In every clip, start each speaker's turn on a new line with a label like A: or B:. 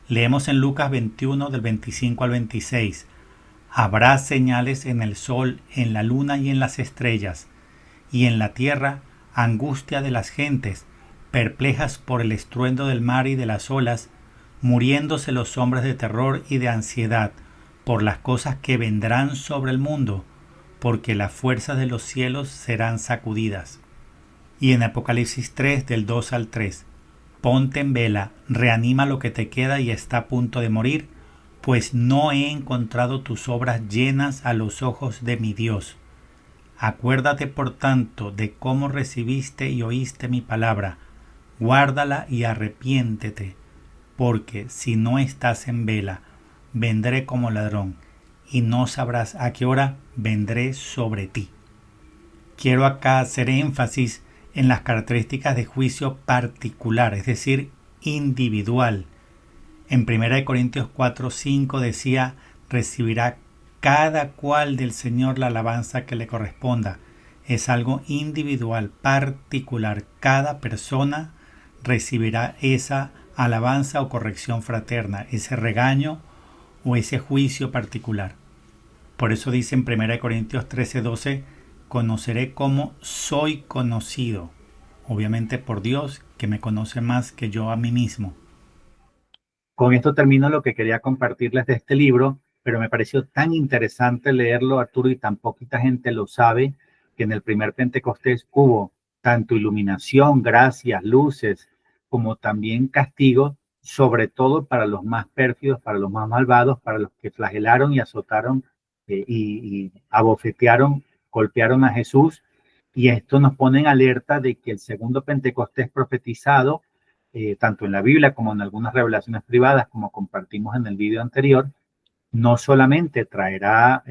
A: Leemos en Lucas 21 del 25 al 26. Habrá señales en el sol, en la luna y en las estrellas, y en la tierra angustia de las gentes, perplejas por el estruendo del mar y de las olas, muriéndose los hombres de terror y de ansiedad por las cosas que vendrán sobre el mundo, porque las fuerzas de los cielos serán sacudidas. Y en Apocalipsis 3 del 2 al 3, ponte en vela, reanima lo que te queda y está a punto de morir, pues no he encontrado tus obras llenas a los ojos de mi Dios. Acuérdate, por tanto, de cómo recibiste y oíste mi palabra, guárdala y arrepiéntete, porque si no estás en vela, vendré como ladrón, y no sabrás a qué hora vendré sobre ti. Quiero acá hacer énfasis en las características de juicio particular, es decir, individual. En 1 Corintios 4:5 decía, recibirá cada cual del Señor la alabanza que le corresponda. Es algo individual, particular. Cada persona recibirá esa alabanza o corrección fraterna, ese regaño o ese juicio particular. Por eso dice en 1 Corintios 13:12, conoceré cómo soy conocido, obviamente por Dios, que me conoce más que yo a mí mismo. Con esto termino lo que quería compartirles de este libro, pero me pareció tan interesante leerlo, Arturo, y tan poquita gente lo sabe, que en el primer Pentecostés hubo tanto iluminación, gracias, luces, como también castigo, sobre todo para los más pérfidos, para los más malvados, para los que flagelaron y azotaron y abofetearon, golpearon a Jesús. Y esto nos pone en alerta de que el segundo Pentecostés profetizado, tanto en la Biblia como en algunas revelaciones privadas, como compartimos en el video anterior, no solamente traerá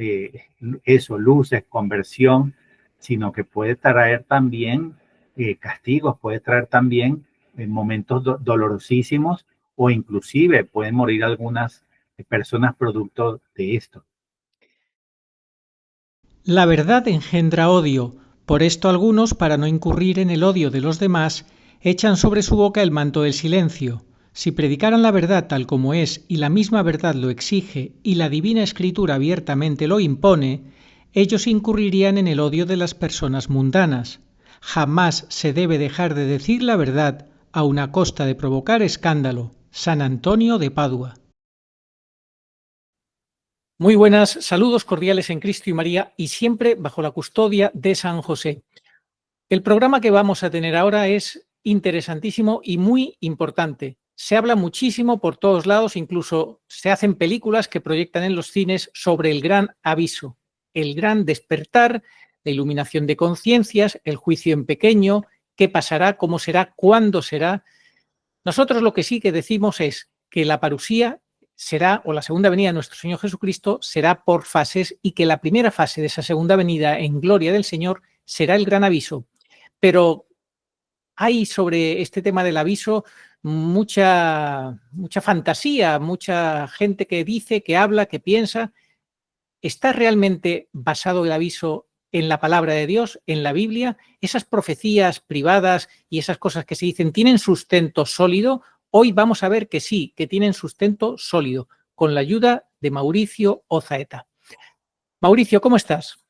A: eso, luces, conversión, sino que puede traer también castigos, puede traer también momentos dolorosísimos, o inclusive pueden morir algunas personas producto de esto.
B: La verdad engendra odio, por esto algunos, para no incurrir en el odio de los demás, echan sobre su boca el manto del silencio. Si predicaran la verdad tal como es y la misma verdad lo exige y la divina escritura abiertamente lo impone, ellos incurrirían en el odio de las personas mundanas. Jamás se debe dejar de decir la verdad aun a costa de provocar escándalo. San Antonio de Padua. Muy buenas, saludos cordiales en Cristo y María y siempre bajo la custodia de San José. El programa que vamos a tener ahora es interesantísimo y muy importante. Se habla muchísimo por todos lados, incluso se hacen películas que proyectan en los cines sobre el gran aviso, el gran despertar, la iluminación de conciencias, el juicio en pequeño, qué pasará, cómo será, cuándo será. Nosotros lo que sí que decimos es que la parusía será, o la segunda venida de nuestro Señor Jesucristo, será por fases y que la primera fase de esa segunda venida en gloria del Señor será el gran aviso. Pero hay sobre este tema del aviso mucha fantasía, mucha gente que dice, que habla, que piensa. ¿Está realmente basado el aviso en la palabra de Dios, en la Biblia? ¿Esas profecías privadas y esas cosas que se dicen tienen sustento sólido? Hoy vamos a ver que sí, que tienen sustento sólido, con la ayuda de Mauricio Ozaeta. Mauricio, ¿cómo estás?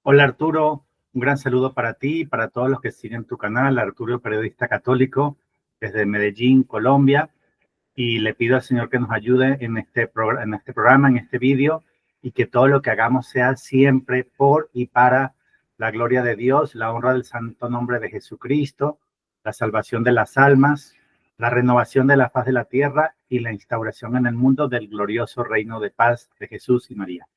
A: Hola Arturo, un gran saludo para ti y para todos los que siguen tu canal, Arturo, periodista católico desde Medellín, Colombia, y le pido al Señor que nos ayude en este programa, en este vídeo, y que todo lo que hagamos sea siempre por y para la gloria de Dios, la honra del santo nombre de Jesucristo, la salvación de las almas, la renovación de la faz de la tierra y la instauración en el mundo del glorioso reino de paz de Jesús y María.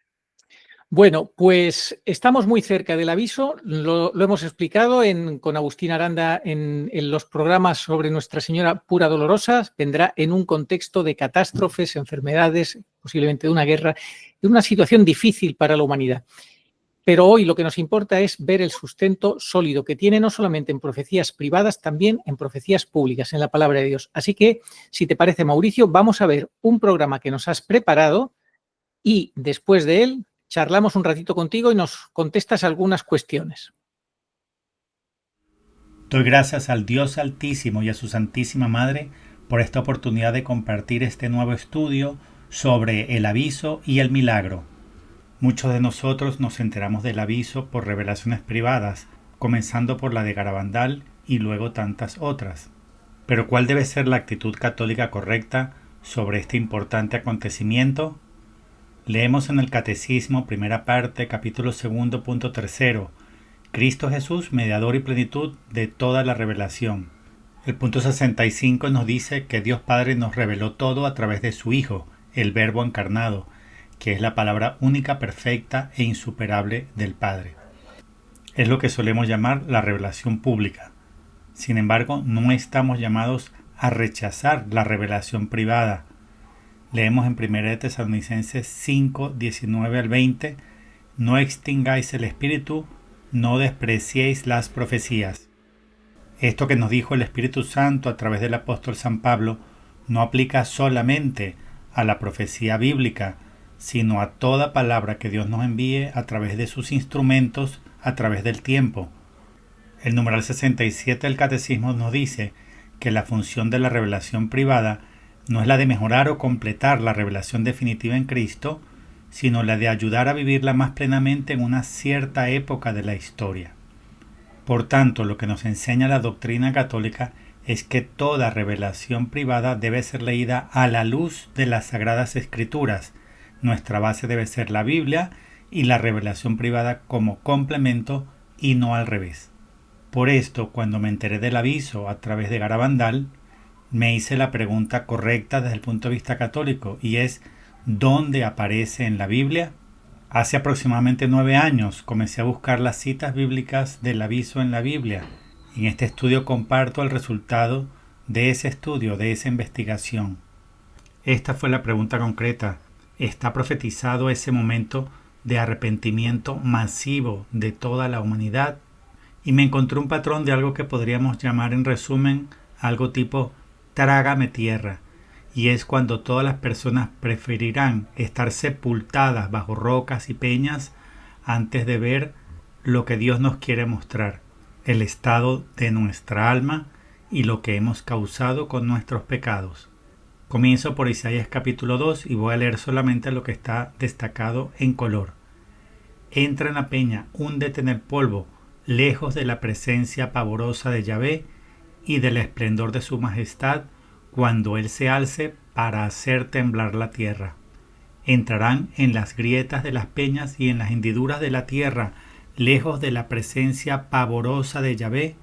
B: Bueno, pues estamos muy cerca del aviso, lo hemos explicado con Agustín Aranda en los programas sobre Nuestra Señora Pura Dolorosa. Vendrá en un contexto de catástrofes, enfermedades, posiblemente de una guerra, de una situación difícil para la humanidad. Pero hoy lo que nos importa es ver el sustento sólido que tiene no solamente en profecías privadas, también en profecías públicas, en la palabra de Dios. Así que, si te parece, Mauricio, vamos a ver un programa que nos has preparado y después de él charlamos un ratito contigo y nos contestas algunas cuestiones.
A: Doy gracias al Dios Altísimo y a su Santísima Madre por esta oportunidad de compartir este nuevo estudio sobre el aviso y el milagro. Muchos de nosotros nos enteramos del aviso por revelaciones privadas, comenzando por la de Garabandal y luego tantas otras. Pero ¿cuál debe ser la actitud católica correcta sobre este importante acontecimiento? Leemos en el Catecismo, primera parte, capítulo 2, punto 3, Cristo Jesús, mediador y plenitud de toda la revelación. El punto 65 nos dice que Dios Padre nos reveló todo a través de su Hijo, el Verbo encarnado, que es la palabra única, perfecta e insuperable del Padre. Es lo que solemos llamar la revelación pública. Sin embargo, no estamos llamados a rechazar la revelación privada. Leemos en 1 Tesalonicenses 5, 19 al 20, no extingáis el espíritu, no despreciéis las profecías. Esto que nos dijo el Espíritu Santo a través del apóstol San Pablo no aplica solamente a la profecía bíblica, sino a toda palabra que Dios nos envíe a través de sus instrumentos, a través del tiempo. El numeral 67 del Catecismo nos dice que la función de la revelación privada no es la de mejorar o completar la revelación definitiva en Cristo, sino la de ayudar a vivirla más plenamente en una cierta época de la historia. Por tanto, lo que nos enseña la doctrina católica es que toda revelación privada debe ser leída a la luz de las Sagradas Escrituras. Nuestra base debe ser la Biblia y la revelación privada como complemento y no al revés. Por esto, cuando me enteré del aviso a través de Garabandal, me hice la pregunta correcta desde el punto de vista católico, y es ¿dónde aparece en la Biblia? Hace aproximadamente 9 años comencé a buscar las citas bíblicas del aviso en la Biblia. En este estudio comparto el resultado de ese estudio, de esa investigación. Esta fue la pregunta concreta. ¿Está profetizado ese momento de arrepentimiento masivo de toda la humanidad? Y me encontré un patrón de algo que podríamos llamar en resumen algo tipo trágame tierra. Y es cuando todas las personas preferirán estar sepultadas bajo rocas y peñas antes de ver lo que Dios nos quiere mostrar, el estado de nuestra alma y lo que hemos causado con nuestros pecados. Comienzo por Isaías capítulo 2 y voy a leer solamente lo que está destacado en color. Entra en la peña, húndete en el polvo, lejos de la presencia pavorosa de Yahvé y del esplendor de su majestad, cuando Él se alce para hacer temblar la tierra. Entrarán en las grietas de las peñas y en las hendiduras de la tierra, lejos de la presencia pavorosa de Yahvé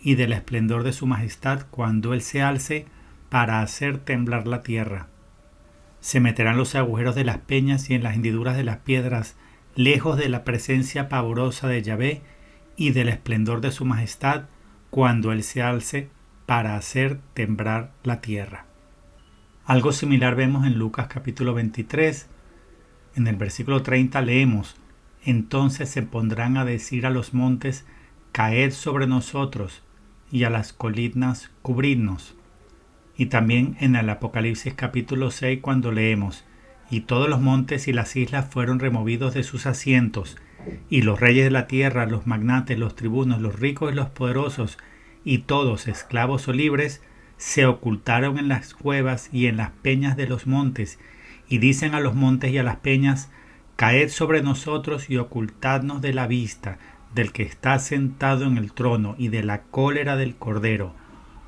A: y del esplendor de su majestad, cuando Él se alce para hacer temblar la tierra. Se meterán los agujeros de las peñas y en las hendiduras de las piedras, lejos de la presencia pavorosa de Yahvé y del esplendor de su majestad, cuando Él se alce para hacer temblar la tierra. Algo similar vemos en Lucas capítulo 23. En el versículo 30 leemos: entonces se pondrán a decir a los montes, caed sobre nosotros, y a las colinas, cubridnos. Y también en el Apocalipsis capítulo 6 cuando leemos: y todos los montes y las islas fueron removidos de sus asientos, y los reyes de la tierra, los magnates, los tribunos, los ricos y los poderosos, y todos, esclavos o libres, se ocultaron en las cuevas y en las peñas de los montes, y dicen a los montes y a las peñas, caed sobre nosotros y ocultadnos de la vista del que está sentado en el trono y de la cólera del Cordero,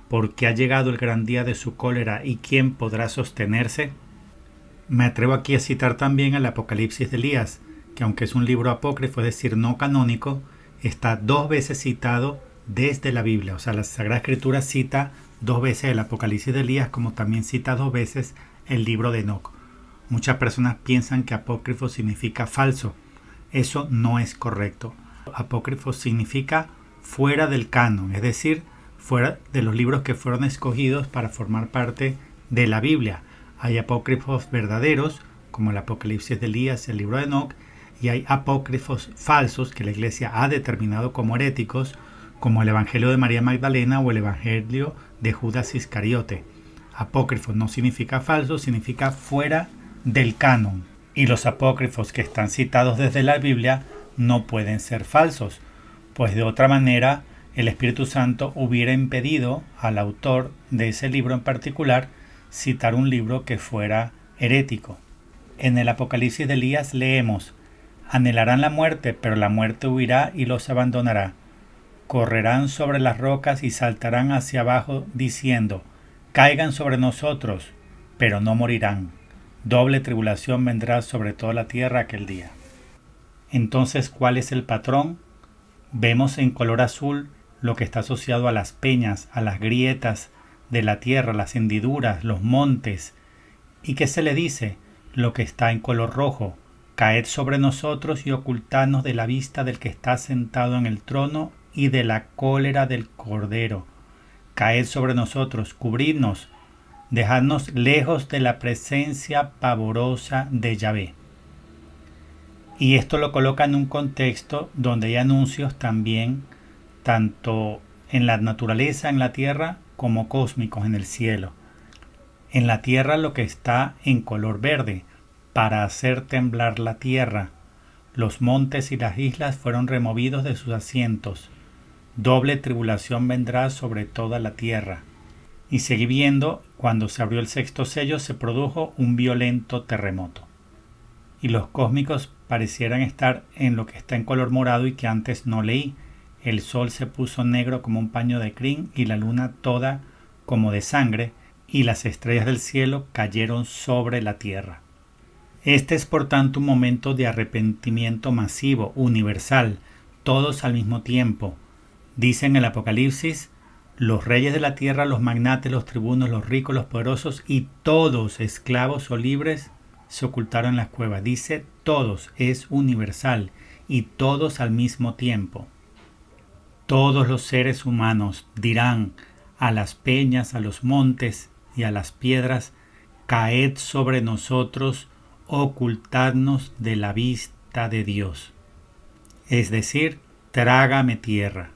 A: porque ha llegado el gran día de su cólera, y ¿quién podrá sostenerse? Me atrevo aquí a citar también el Apocalipsis de Elías, que aunque es un libro apócrifo, es decir, no canónico, está 2 veces citado desde la Biblia. O sea, la Sagrada Escritura cita 2 veces el Apocalipsis de Elías, como también cita 2 veces el libro de Enoc. Muchas personas piensan que apócrifo significa falso. Eso no es correcto. Apócrifo significa fuera del canon, es decir, fuera de los libros que fueron escogidos para formar parte de la Biblia. Hay apócrifos verdaderos, como el Apocalipsis de Elías y el libro de Enoc, y hay apócrifos falsos que la Iglesia ha determinado como heréticos, como el Evangelio de María Magdalena o el Evangelio de Judas Iscariote. Apócrifo no significa falso, significa fuera del canon. Y los apócrifos que están citados desde la Biblia no pueden ser falsos, pues de otra manera el Espíritu Santo hubiera impedido al autor de ese libro en particular citar un libro que fuera herético. En el Apocalipsis de Elías leemos: anhelarán la muerte, pero la muerte huirá y los abandonará. Correrán sobre las rocas y saltarán hacia abajo diciendo: caigan sobre nosotros, pero no morirán. Doble tribulación vendrá sobre toda la tierra aquel día. Entonces, ¿cuál es el patrón? Vemos en color azul lo que está asociado a las peñas, a las grietas de la tierra, las hendiduras, los montes. ¿Y qué se le dice? Lo que está en color rojo: caed sobre nosotros y ocultadnos de la vista del que está sentado en el trono y de la cólera del Cordero. Caed sobre nosotros, cubridnos, dejadnos lejos de la presencia pavorosa de Yahvé. Y esto lo coloca en un contexto donde hay anuncios también, tanto en la naturaleza, en la tierra, como cósmicos en el cielo. En la tierra lo que está en color verde, para hacer temblar la tierra. Los montes y las islas fueron removidos de sus asientos. Doble tribulación vendrá sobre toda la tierra. Y seguí viendo, cuando se abrió el sexto sello, se produjo un violento terremoto. Y los cósmicos parecieran estar en lo que está en color morado y que antes no leí. El sol se puso negro como un paño de crin y la luna toda como de sangre, y las estrellas del cielo cayeron sobre la tierra. Este es por tanto un momento de arrepentimiento masivo, universal, todos al mismo tiempo. Dice en el Apocalipsis: los reyes de la tierra, los magnates, los tribunos, los ricos, los poderosos y todos, esclavos o libres, se ocultaron en las cuevas. Dice todos, es universal, y todos al mismo tiempo. Todos los seres humanos dirán a las peñas, a los montes y a las piedras: caed sobre nosotros, ocultadnos de la vista de Dios. Es decir, trágame tierra.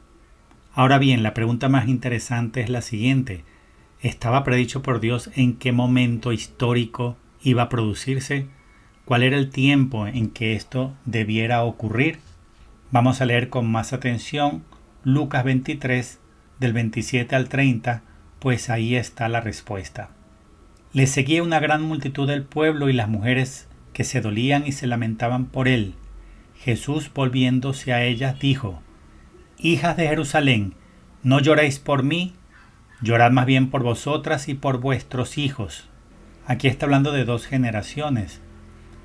A: Ahora bien, la pregunta más interesante es la siguiente: ¿estaba predicho por Dios en qué momento histórico iba a producirse? ¿Cuál era el tiempo en que esto debiera ocurrir? Vamos a leer con más atención Lucas 23, del 27 al 30, pues ahí está la respuesta. Le seguía una gran multitud del pueblo y las mujeres que se dolían y se lamentaban por él. Jesús, volviéndose a ellas, dijo: hijas de Jerusalén, no lloréis por mí, llorad más bien por vosotras y por vuestros hijos. Aquí está hablando de dos generaciones,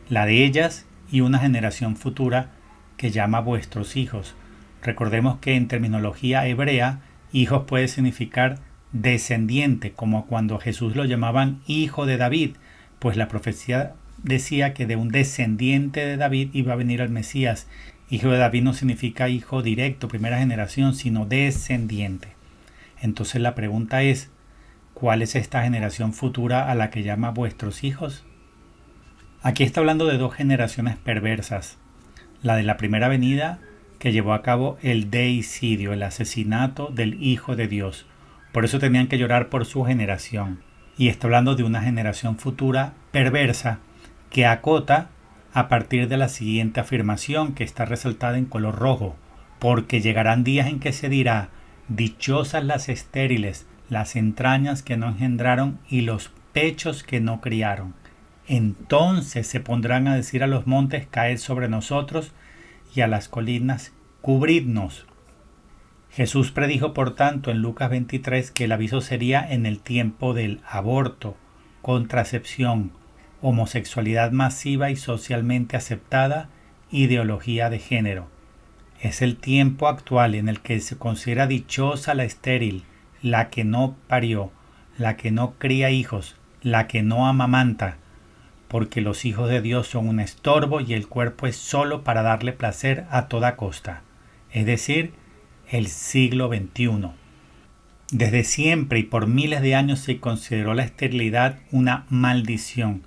A: la de ellas y una generación futura que llama vuestros hijos. Recordemos que en terminología hebrea, hijos puede significar descendiente, como cuando a Jesús lo llamaban hijo de David, pues la profecía decía que de un descendiente de David iba a venir el Mesías. Hijo de David no significa hijo directo, primera generación, sino descendiente. Entonces la pregunta es: ¿cuál es esta generación futura a la que llama vuestros hijos? Aquí está hablando de dos generaciones perversas. La de la primera venida, que llevó a cabo el deicidio, el asesinato del Hijo de Dios. Por eso tenían que llorar por su generación. Y está hablando de una generación futura perversa que acota a partir de la siguiente afirmación, que está resaltada en color rojo: porque llegarán días en que se dirá: dichosas las estériles, las entrañas que no engendraron y los pechos que no criaron. Entonces se pondrán a decir a los montes: caed sobre nosotros, y a las colinas: cubridnos. Jesús predijo, por tanto, en Lucas 23 que el aviso sería en el tiempo del aborto, contracepción, homosexualidad masiva y socialmente aceptada, ideología de género. Es el tiempo actual en el que se considera dichosa la estéril, la que no parió, la que no cría hijos, la que no amamanta, porque los hijos de Dios son un estorbo y el cuerpo es solo para darle placer a toda costa, es decir, el siglo XXI. Desde siempre y por miles de años se consideró la esterilidad una maldición.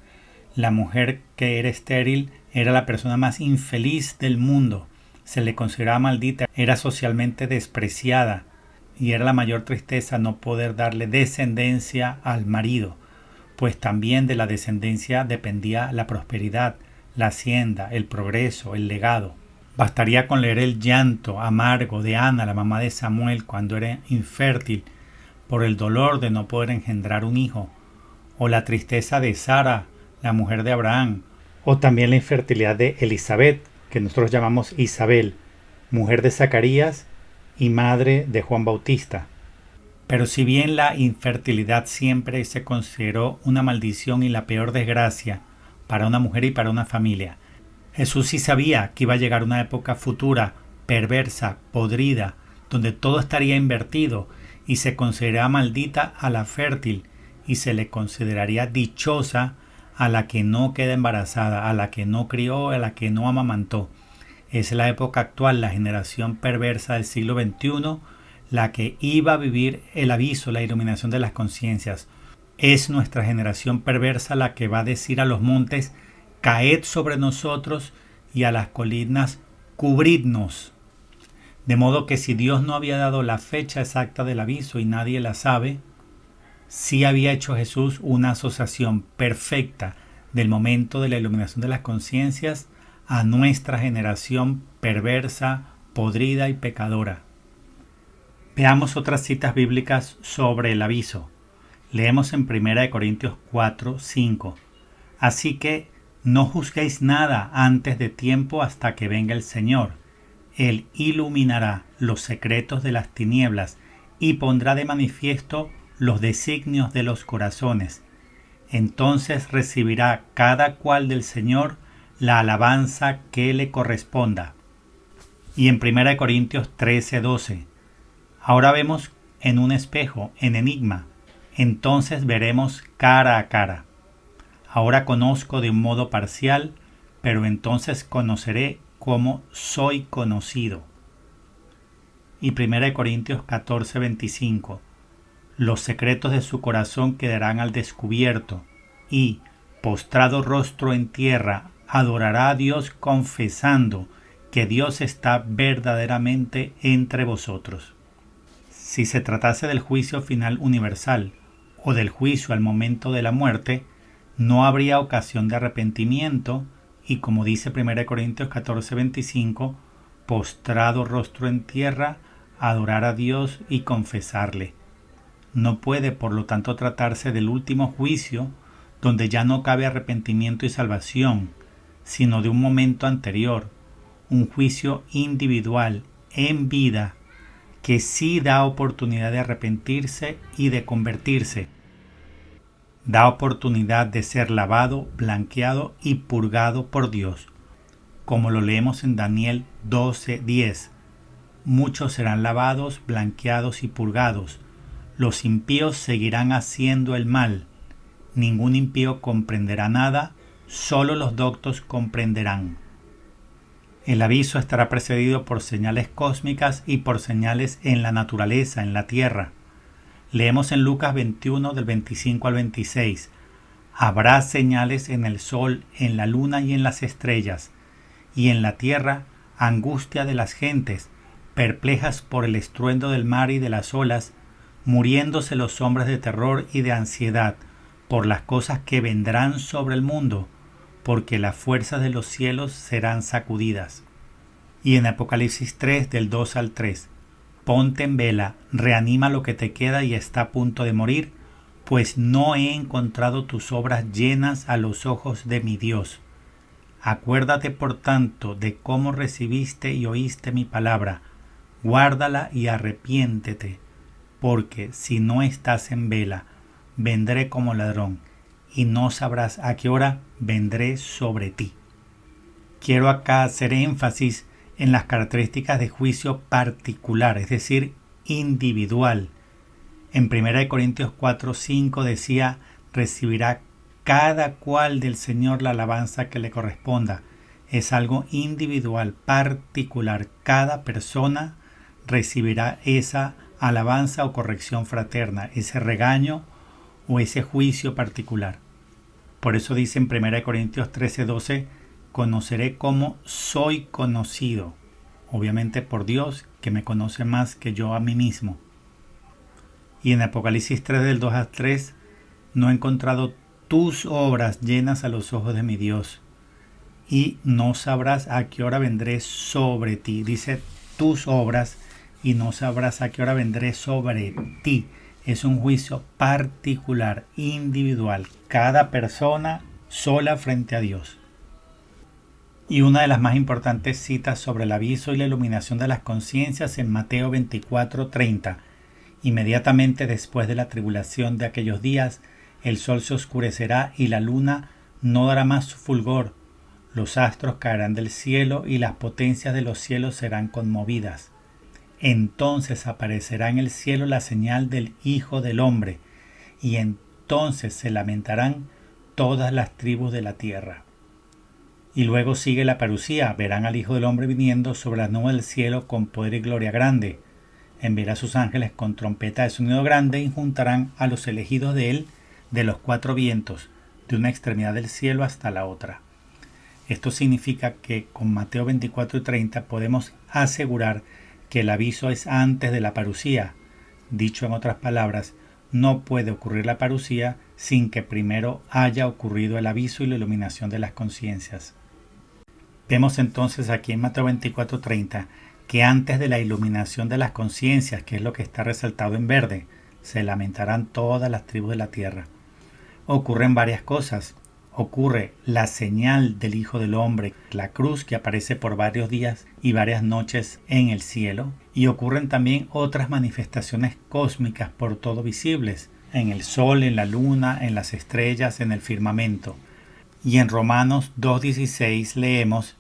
A: La mujer que era estéril era la persona más infeliz del mundo. Se le consideraba maldita, era socialmente despreciada y era la mayor tristeza no poder darle descendencia al marido, pues también de la descendencia dependía la prosperidad, la hacienda, el progreso, el legado. Bastaría con leer el llanto amargo de Ana, la mamá de Samuel, cuando era infértil por el dolor de no poder engendrar un hijo, o la tristeza de Sara, la mujer de Abraham, o también la infertilidad de Elizabeth, que nosotros llamamos Isabel, mujer de Zacarías y madre de Juan Bautista. Pero si bien la infertilidad siempre se consideró una maldición y la peor desgracia para una mujer y para una familia, Jesús sí sabía que iba a llegar una época futura, perversa, podrida, donde todo estaría invertido y se consideraba maldita a la fértil y se le consideraría dichosa a la que no queda embarazada, a la que no crió, a la que no amamantó. Es la época actual, la generación perversa del siglo XXI, la que iba a vivir el aviso, la iluminación de las conciencias. Es nuestra generación perversa la que va a decir a los montes: caed sobre nosotros, y a las colinas: cubridnos. De modo que si Dios no había dado la fecha exacta del aviso y nadie la sabe, sí había hecho Jesús una asociación perfecta del momento de la iluminación de las conciencias a nuestra generación perversa, podrida y pecadora. Veamos otras citas bíblicas sobre el aviso. Leemos en 1 Corintios 4, 5. Así que no juzguéis nada antes de tiempo hasta que venga el Señor. Él iluminará los secretos de las tinieblas y pondrá de manifiesto los designios de los corazones. Entonces recibirá cada cual del Señor la alabanza que le corresponda. Y en 1 Corintios 13, 12. Ahora vemos en un espejo, en enigma, entonces veremos cara a cara. Ahora conozco de un modo parcial, pero entonces conoceré como soy conocido. Y 1 Corintios 14, 25. Los secretos de su corazón quedarán al descubierto, y, postrado rostro en tierra, adorará a Dios confesando que Dios está verdaderamente entre vosotros. Si se tratase del juicio final universal o del juicio al momento de la muerte, no habría ocasión de arrepentimiento y, como dice 1 Corintios 14, 25, postrado rostro en tierra, adorar a Dios y confesarle. No puede, por lo tanto, tratarse del último juicio, donde ya no cabe arrepentimiento y salvación, sino de un momento anterior, un juicio individual en vida que sí da oportunidad de arrepentirse y de convertirse. Da oportunidad de ser lavado, blanqueado y purgado por Dios, como lo leemos en Daniel 12:10. Muchos serán lavados, blanqueados y purgados. Los impíos seguirán haciendo el mal. Ningún impío comprenderá nada, solo los doctos comprenderán. El aviso estará precedido por señales cósmicas y por señales en la naturaleza, en la tierra. Leemos en Lucas 21 del 25 al 26. Habrá señales en el sol, en la luna y en las estrellas, y en la tierra angustia de las gentes, perplejas por el estruendo del mar y de las olas, muriéndose los hombres de terror y de ansiedad por las cosas que vendrán sobre el mundo, porque las fuerzas de los cielos serán sacudidas. Y en Apocalipsis 3 del 2 al 3. Ponte en vela, reanima lo que te queda y está a punto de morir, pues no he encontrado tus obras llenas a los ojos de mi Dios. Acuérdate, por tanto, de cómo recibiste y oíste mi palabra, guárdala y arrepiéntete, porque si no estás en vela, vendré como ladrón, y no sabrás a qué hora vendré sobre ti. Quiero acá hacer énfasis en las características de juicio particular, es decir, individual. En 1 Corintios 4:5 decía: recibirá cada cual del Señor la alabanza que le corresponda. Es algo individual, particular. Cada persona recibirá esa alabanza o corrección fraterna, ese regaño o ese juicio particular. Por eso dice en 1 Corintios 13:12, conoceré cómo soy conocido, obviamente por Dios, que me conoce más que yo a mí mismo. Y en Apocalipsis 3 del 2 al 3, no he encontrado tus obras llenas a los ojos de mi Dios. y no sabrás a qué hora vendré sobre ti. Dice tus obras y no sabrás a qué hora vendré sobre ti. Es un juicio particular, individual, cada persona sola frente a Dios. Y una de las más importantes citas sobre el aviso y la iluminación de las conciencias en Mateo 24:30. Inmediatamente después de la tribulación de aquellos días, el sol se oscurecerá y la luna no dará más su fulgor. Los astros caerán del cielo y las potencias de los cielos serán conmovidas. Entonces aparecerá en el cielo la señal del Hijo del Hombre, y entonces se lamentarán todas las tribus de la tierra. Y luego sigue la parucía: verán al Hijo del Hombre viniendo sobre las nubes del cielo con poder y gloria grande. Enviará a sus ángeles con trompeta de sonido grande y juntarán a los elegidos de él de los cuatro vientos, de una extremidad del cielo hasta la otra. Esto significa que con Mateo 24:30 podemos asegurar que el aviso es antes de la parucía. Dicho en otras palabras, no puede ocurrir la parucía sin que primero haya ocurrido el aviso y la iluminación de las conciencias. Vemos entonces aquí en Mateo 24:30 que antes de la iluminación de las conciencias, que es lo que está resaltado en verde, se lamentarán todas las tribus de la tierra. Ocurren varias cosas. Ocurre la señal del Hijo del Hombre, la cruz que aparece por varios días y varias noches en el cielo, y ocurren también otras manifestaciones cósmicas por todo visibles, en el sol, en la luna, en las estrellas, en el firmamento. Y en Romanos 2:16 leemos: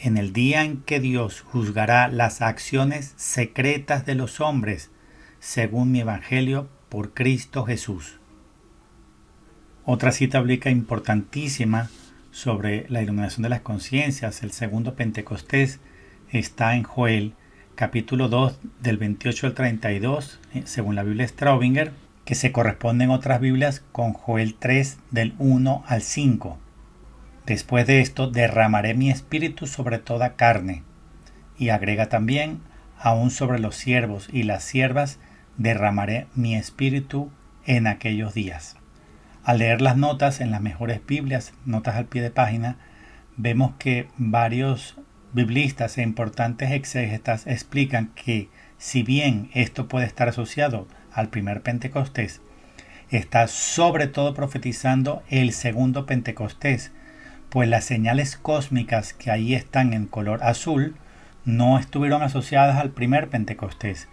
A: en el día en que Dios juzgará las acciones secretas de los hombres, según mi evangelio por Cristo Jesús. Otra cita bíblica importantísima sobre la iluminación de las conciencias, el segundo Pentecostés, está en Joel, capítulo 2, del 28 al 32, según la Biblia Straubinger, que se corresponde en otras Biblias con Joel 3, del 1 al 5. Después de esto derramaré mi espíritu sobre toda carne. Y agrega también, aún sobre los siervos y las siervas derramaré mi espíritu en aquellos días. Al leer las notas en las mejores Biblias, notas al pie de página, vemos que varios biblistas e importantes exégetas explican que, si bien esto puede estar asociado al primer Pentecostés, está sobre todo profetizando el segundo Pentecostés, pues las señales cósmicas que ahí están en color azul no estuvieron asociadas al primer Pentecostés.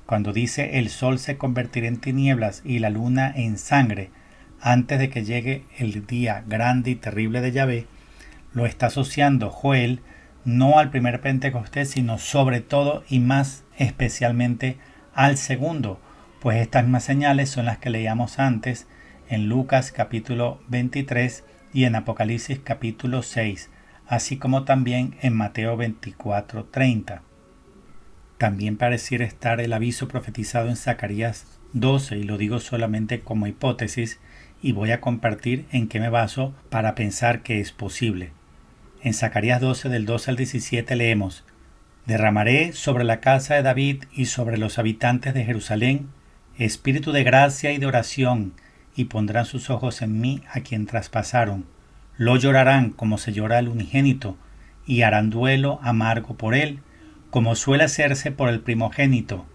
A: Cuando dice el sol se convertirá en tinieblas y la luna en sangre, antes de que llegue el día grande y terrible de Yahvé, lo está asociando Joel no al primer Pentecostés, sino sobre todo y más especialmente al segundo, pues estas mismas señales son las que leíamos antes en Lucas capítulo 23 y en Apocalipsis capítulo 6, así como también en Mateo 24:30. También pareciera estar el aviso profetizado en Zacarías 12, y lo digo solamente como hipótesis, y voy a compartir en qué me baso para pensar que es posible. En Zacarías 12, del 12 al 17 leemos: derramaré sobre la casa de David y sobre los habitantes de Jerusalén espíritu de gracia y de oración, y pondrán sus ojos en mí a quien traspasaron. Lo llorarán como se llora al unigénito, y harán duelo amargo por él, como suele hacerse por el primogénito.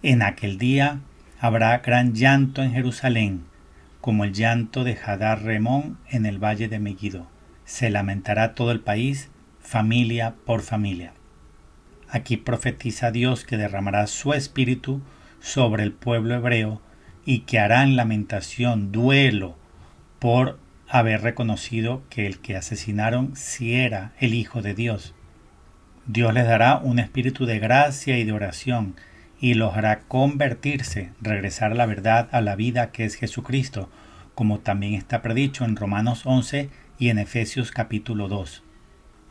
A: En aquel día habrá gran llanto en Jerusalén, como el llanto de Hadar Remón en el valle de Megiddo. Se lamentará todo el país, familia por familia. Aquí profetiza Dios que derramará su espíritu sobre el pueblo hebreo y que harán lamentación, duelo, por haber reconocido que el que asesinaron sí era el Hijo de Dios. Dios les dará un espíritu de gracia y de oración, y los hará convertirse, regresar a la verdad, a la vida que es Jesucristo, como también está predicho en Romanos 11 y en Efesios capítulo 2.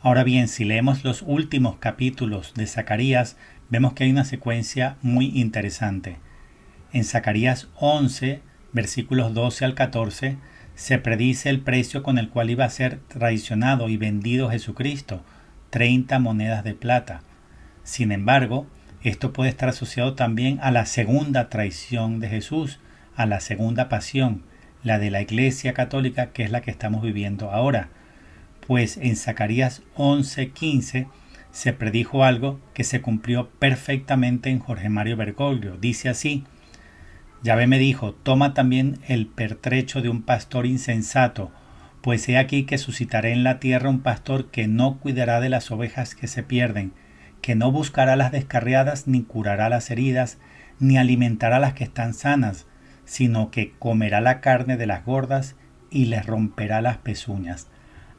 A: Ahora bien, si leemos los últimos capítulos de Zacarías, vemos que hay una secuencia muy interesante. En Zacarías 11, versículos 12 al 14, se predice el precio con el cual iba a ser traicionado y vendido Jesucristo, 30 monedas de plata. Sin embargo, esto puede estar asociado también a la segunda traición de Jesús, a la segunda pasión, la de la Iglesia Católica, que es la que estamos viviendo ahora. pues en Zacarías 11:15 se predijo algo que se cumplió perfectamente en Jorge Mario Bergoglio. Dice así: Yahvé me dijo, toma también el pertrecho de un pastor insensato, pues he aquí que suscitaré en la tierra un pastor que no cuidará de las ovejas que se pierden, que no buscará las descarriadas, ni curará las heridas, ni alimentará las que están sanas, sino que comerá la carne de las gordas y les romperá las pezuñas.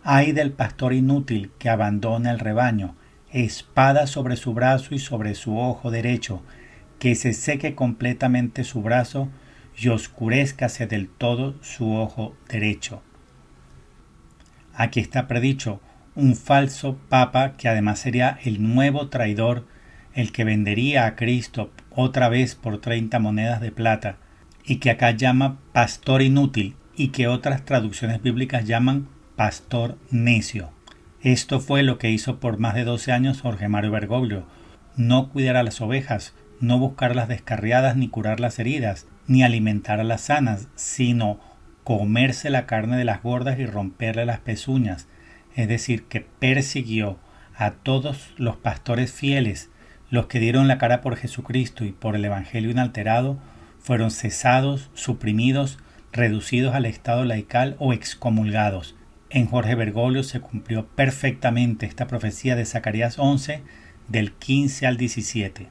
A: Ay del pastor inútil que abandona el rebaño, espada sobre su brazo y sobre su ojo derecho, que se seque completamente su brazo y oscurézcase del todo su ojo derecho. Aquí está predicho un falso papa que además sería el nuevo traidor, el que vendería a Cristo otra vez por 30 monedas de plata, y que acá llama pastor inútil y que otras traducciones bíblicas llaman pastor necio. Esto fue lo que hizo por más de 12 años Jorge Mario Bergoglio: no cuidar a las ovejas, no buscar las descarriadas ni curar las heridas, ni alimentar a las sanas, sino comerse la carne de las gordas y romperle las pezuñas. Es decir, que persiguió a todos los pastores fieles, los que dieron la cara por Jesucristo y por el Evangelio inalterado, fueron cesados, suprimidos, reducidos al estado laical o excomulgados. En Jorge Bergoglio se cumplió perfectamente esta profecía de Zacarías 11, del 15 al 17.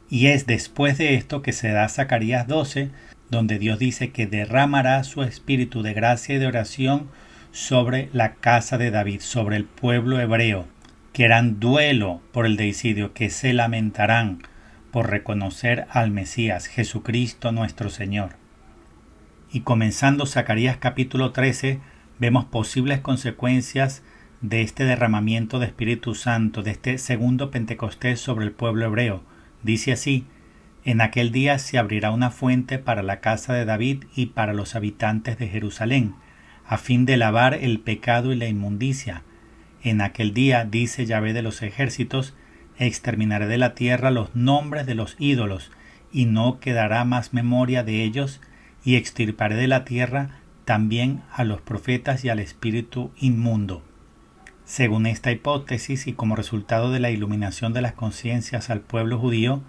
A: Y es después de esto que se da Zacarías 12, donde Dios dice que derramará su espíritu de gracia y de oración sobre la casa de David, sobre el pueblo hebreo, que harán duelo por el deicidio, que se lamentarán por reconocer al Mesías, Jesucristo nuestro Señor. Y comenzando Zacarías capítulo 13, vemos posibles consecuencias de este derramamiento de Espíritu Santo, de este segundo Pentecostés sobre el pueblo hebreo. Dice así: en aquel día se abrirá una fuente para la casa de David y para los habitantes de Jerusalén, a fin de lavar el pecado y la inmundicia. En aquel día, dice Yahvé de los ejércitos, exterminaré de la tierra los nombres de los ídolos, y no quedará más memoria de ellos, y extirparé de la tierra también a los profetas y al espíritu inmundo. Según esta hipótesis, y como resultado de la iluminación de las conciencias al pueblo judío,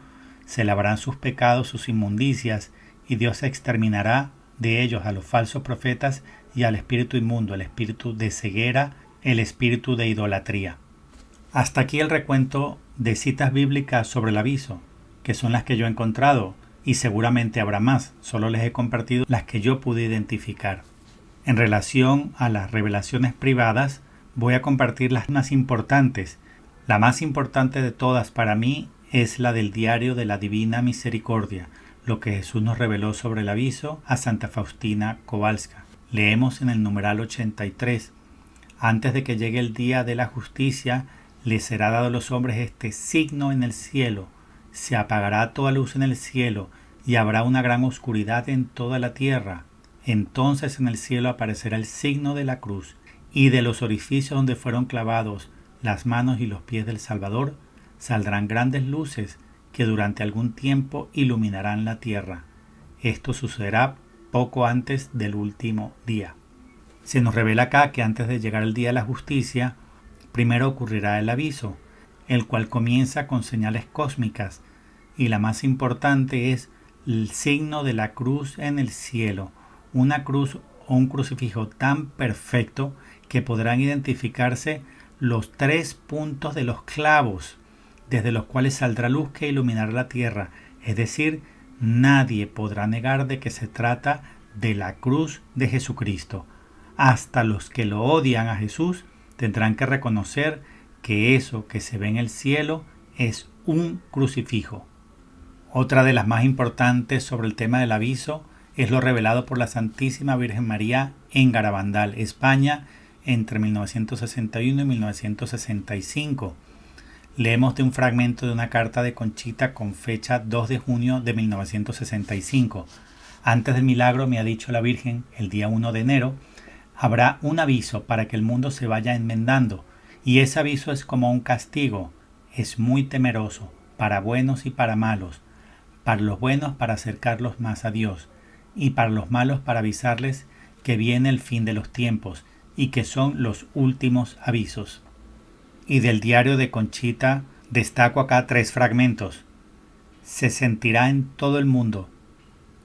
A: se lavarán sus pecados, sus inmundicias, y Dios exterminará de ellos a los falsos profetas y al espíritu inmundo, el espíritu de ceguera, el espíritu de idolatría. Hasta aquí el recuento de citas bíblicas sobre el aviso, que son las que yo he encontrado, y seguramente habrá más, solo les he compartido las que yo pude identificar. En relación a las revelaciones privadas, voy a compartir las más importantes. La más importante de todas para mí es la del diario de la Divina Misericordia, lo que Jesús nos reveló sobre el aviso a Santa Faustina Kowalska. Leemos en el numeral 83: antes de que llegue el día de la justicia, les será dado a los hombres este signo en el cielo: se apagará toda luz en el cielo, y habrá una gran oscuridad en toda la tierra. Entonces en el cielo aparecerá el signo de la cruz, y de los orificios donde fueron clavados las manos y los pies del Salvador saldrán grandes luces que durante algún tiempo iluminarán la tierra. Esto sucederá poco antes del último día. Se nos revela acá que antes de llegar el día de la justicia, primero ocurrirá el aviso, el cual comienza con señales cósmicas, y la más importante es el signo de la cruz en el cielo, una cruz o un crucifijo tan perfecto que podrán identificarse los 3 puntos de los clavos, desde los cuales saldrá luz que iluminará la tierra. Es decir, nadie podrá negar de que se trata de la cruz de Jesucristo. Hasta los que lo odian a Jesús tendrán que reconocer que eso que se ve en el cielo es un crucifijo. Otra de las más importantes sobre el tema del aviso es lo revelado por la Santísima Virgen María en Garabandal, España, entre 1961 y 1965. Leemos de un fragmento de una carta de Conchita con fecha 2 de junio de 1965. Antes del milagro me ha dicho la Virgen, el día 1 de enero, habrá un aviso para que el mundo se vaya enmendando, y ese aviso es como un castigo, es muy temeroso, para buenos y para malos, para los buenos para acercarlos más a Dios, y para los malos para avisarles que viene el fin de los tiempos, y que son los últimos avisos. Y del diario de Conchita destaco acá 3 fragmentos. Se sentirá en todo el mundo.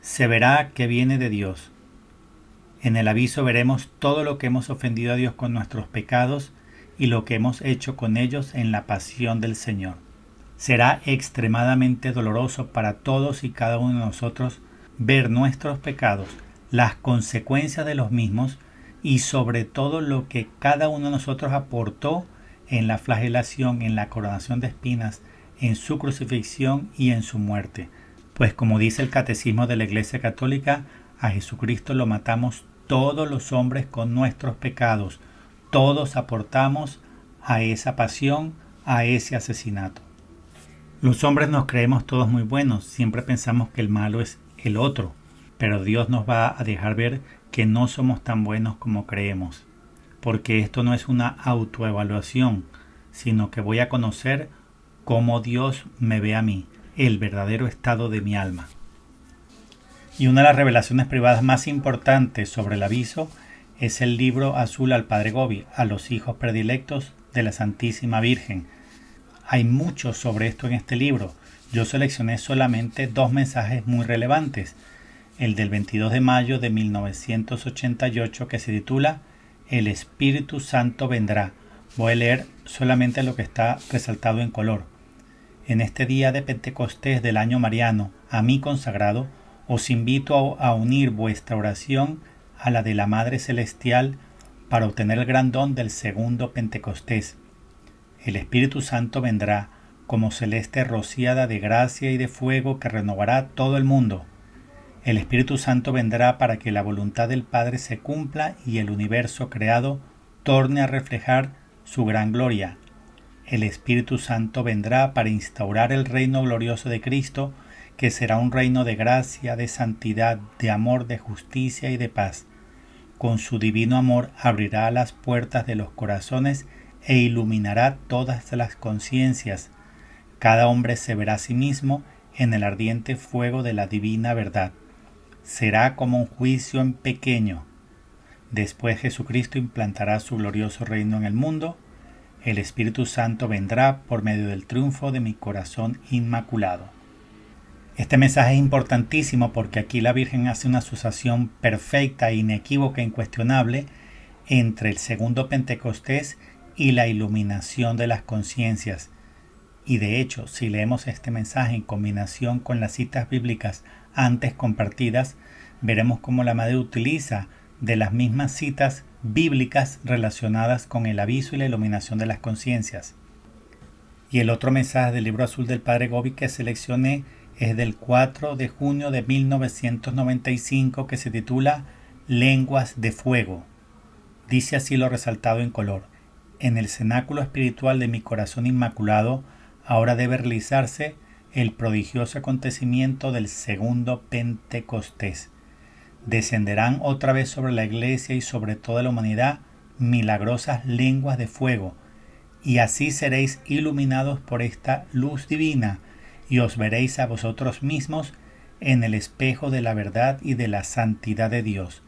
A: Se verá que viene de Dios. En el aviso veremos todo lo que hemos ofendido a Dios con nuestros pecados y lo que hemos hecho con ellos en la pasión del Señor. Será extremadamente doloroso para todos y cada uno de nosotros ver nuestros pecados, las consecuencias de los mismos y sobre todo lo que cada uno de nosotros aportó en la flagelación, en la coronación de espinas, en su crucifixión y en su muerte. Pues como dice el Catecismo de la Iglesia Católica, a Jesucristo lo matamos todos los hombres con nuestros pecados. Todos aportamos a esa pasión, a ese asesinato. Los hombres nos creemos todos muy buenos, siempre pensamos que el malo es el otro, pero Dios nos va a dejar ver que no somos tan buenos como creemos, porque esto no es una autoevaluación, sino que voy a conocer cómo Dios me ve a mí, el verdadero estado de mi alma. Y una de las revelaciones privadas más importantes sobre el aviso es el libro azul al Padre Gobi, a los hijos predilectos de la Santísima Virgen. Hay mucho sobre esto en este libro. Yo seleccioné solamente 2 mensajes muy relevantes. El del 22 de mayo de 1988 que se titula El Espíritu Santo vendrá. Voy a leer solamente lo que está resaltado en color. En este día de Pentecostés del año mariano, a mí consagrado, os invito a unir vuestra oración a la de la Madre Celestial para obtener el gran don del segundo Pentecostés. El Espíritu Santo vendrá como celeste rociada de gracia y de fuego que renovará todo el mundo. El Espíritu Santo vendrá para que la voluntad del Padre se cumpla y el universo creado torne a reflejar su gran gloria. El Espíritu Santo vendrá para instaurar el reino glorioso de Cristo, que será un reino de gracia, de santidad, de amor, de justicia y de paz. Con su divino amor abrirá las puertas de los corazones e iluminará todas las conciencias. Cada hombre se verá a sí mismo en el ardiente fuego de la divina verdad. Será como un juicio en pequeño. Después Jesucristo implantará su glorioso reino en el mundo. El Espíritu Santo vendrá por medio del triunfo de mi corazón inmaculado. Este mensaje es importantísimo porque aquí la Virgen hace una asociación perfecta, inequívoca e incuestionable entre el segundo Pentecostés y la iluminación de las conciencias. Y de hecho, si leemos este mensaje en combinación con las citas bíblicas antes compartidas, veremos cómo la Madre utiliza de las mismas citas bíblicas relacionadas con el aviso y la iluminación de las conciencias. Y el otro mensaje del libro azul del Padre Gobi que seleccioné es del 4 de junio de 1995 que se titula Lenguas de Fuego. Dice así lo resaltado en color. En el cenáculo espiritual de mi corazón inmaculado ahora debe realizarse el prodigioso acontecimiento del segundo Pentecostés. Descenderán otra vez sobre la Iglesia y sobre toda la humanidad milagrosas lenguas de fuego, y así seréis iluminados por esta luz divina, y os veréis a vosotros mismos en el espejo de la verdad y de la santidad de Dios.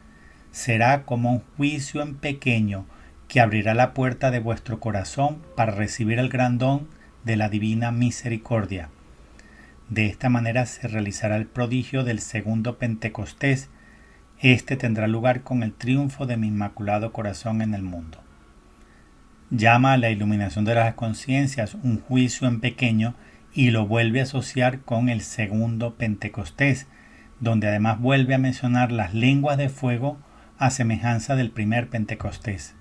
A: Será como un juicio en pequeño que abrirá la puerta de vuestro corazón para recibir el gran don de la divina misericordia. De esta manera se realizará el prodigio del segundo Pentecostés. Este tendrá lugar con el triunfo de mi inmaculado corazón en el mundo. Llama a la iluminación de las conciencias un juicio en pequeño y lo vuelve a asociar con el segundo Pentecostés, donde además vuelve a mencionar las lenguas de fuego a semejanza del primer Pentecostés.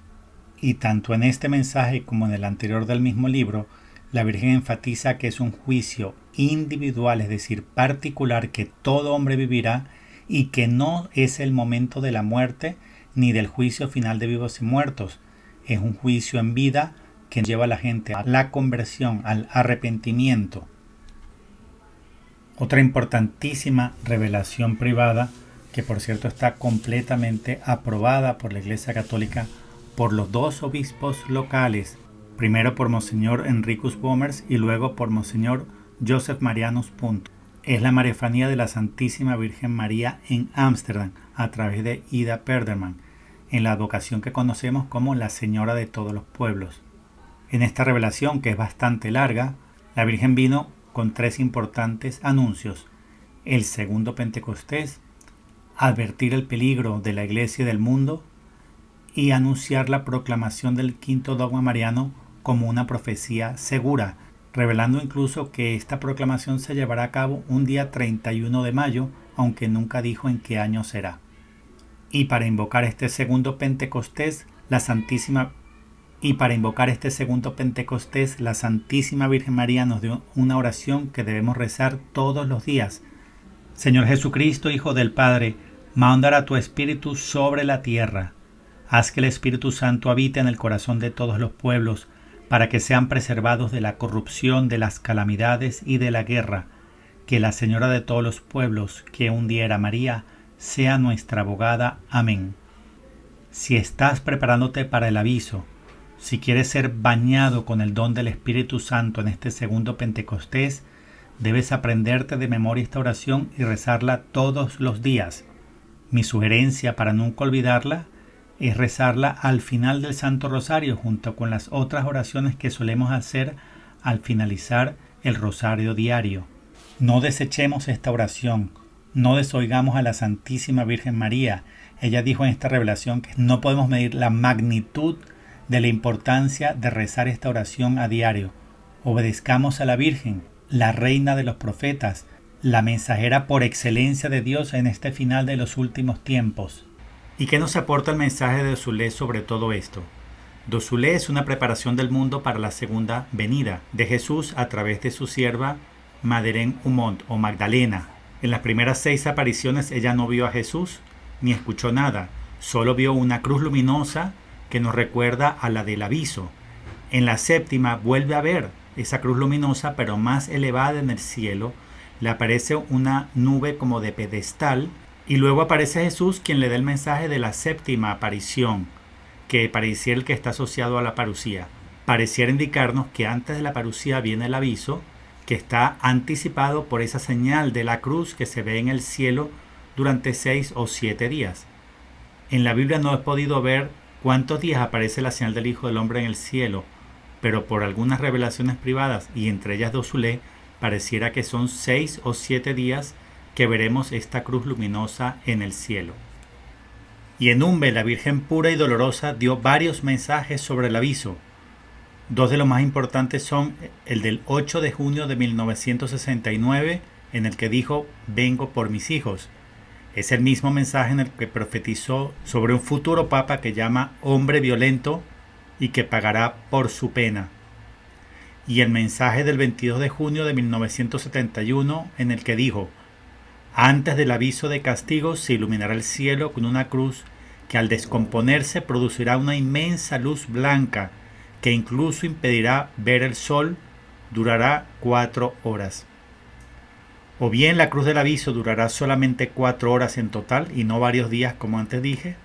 A: Y tanto en este mensaje como en el anterior del mismo libro, la Virgen enfatiza que es un juicio individual, es decir, particular, que todo hombre vivirá y que no es el momento de la muerte ni del juicio final de vivos y muertos. Es un juicio en vida que lleva a la gente a la conversión, al arrepentimiento. Otra importantísima revelación privada, que por cierto está completamente aprobada por la Iglesia Católica por los 2 obispos locales, primero por Monseñor Enricus Bomers y luego por Monseñor Joseph Marianus Punt. Es la Marefanía de la Santísima Virgen María en Ámsterdam a través de Ida Perderman. en la advocación que conocemos como la Señora de todos los pueblos. En esta revelación, que es bastante larga, la Virgen vino con 3 importantes anuncios. El segundo Pentecostés, advertir el peligro de la Iglesia y del mundo, y anunciar la proclamación del quinto dogma mariano como una profecía segura, revelando incluso que esta proclamación se llevará a cabo un día 31 de mayo, aunque nunca dijo en qué año será. Y para invocar este segundo Pentecostés, la Santísima Virgen María nos dio una oración que debemos rezar todos los días. Señor Jesucristo, Hijo del Padre, manda a tu Espíritu sobre la tierra. Haz que el Espíritu Santo habite en el corazón de todos los pueblos, para que sean preservados de la corrupción, de las calamidades y de la guerra. Que la Señora de todos los pueblos, que un día era María, sea nuestra abogada. Amén. Si estás preparándote para el aviso, si quieres ser bañado con el don del Espíritu Santo en este segundo Pentecostés, debes aprenderte de memoria esta oración y rezarla todos los días. Mi sugerencia para nunca olvidarla es rezarla al final del Santo Rosario junto con las otras oraciones que solemos hacer al finalizar el Rosario diario. No desechemos esta oración, no desoigamos a la Santísima Virgen María. Ella dijo en esta revelación que no podemos medir la magnitud de la importancia de rezar esta oración a diario. Obedezcamos a la Virgen, la Reina de los profetas, la mensajera por excelencia de Dios en este final de los últimos tiempos. ¿Y qué nos aporta el mensaje de Dossulé sobre todo esto? Dossulé es una preparación del mundo para la segunda venida de Jesús a través de su sierva Madeleine Aumont o Magdalena. En las primeras 6 apariciones ella no vio a Jesús ni escuchó nada, solo vio una cruz luminosa que nos recuerda a la del aviso. En la 7ª vuelve a ver esa cruz luminosa, pero más elevada en el cielo. Le aparece una nube como de pedestal y luego aparece Jesús, quien le da el mensaje de la 7ª aparición, que pareciera el que está asociado a la parucía. Pareciera indicarnos que antes de la parucía viene el aviso, que está anticipado por esa señal de la cruz que se ve en el cielo durante 6 o 7 días. En la Biblia no he podido ver cuántos días aparece la señal del Hijo del Hombre en el cielo, pero por algunas revelaciones privadas, y entre ellas Dossulé, pareciera que son 6 o 7 días que veremos esta cruz luminosa en el cielo. Y en Umbe, la Virgen pura y dolorosa dio varios mensajes sobre el aviso. 2 de los más importantes son el del 8 de junio de 1969, en el que dijo: vengo por mis hijos. Es el mismo mensaje en el que profetizó sobre un futuro papa que llama hombre violento y que pagará por su pena. Y el mensaje del 22 de junio de 1971, en el que dijo: antes del aviso de castigo se iluminará el cielo con una cruz que al descomponerse producirá una inmensa luz blanca que incluso impedirá ver el sol, durará 4 horas. O bien la cruz del aviso durará solamente 4 horas en total y no varios días como antes dije,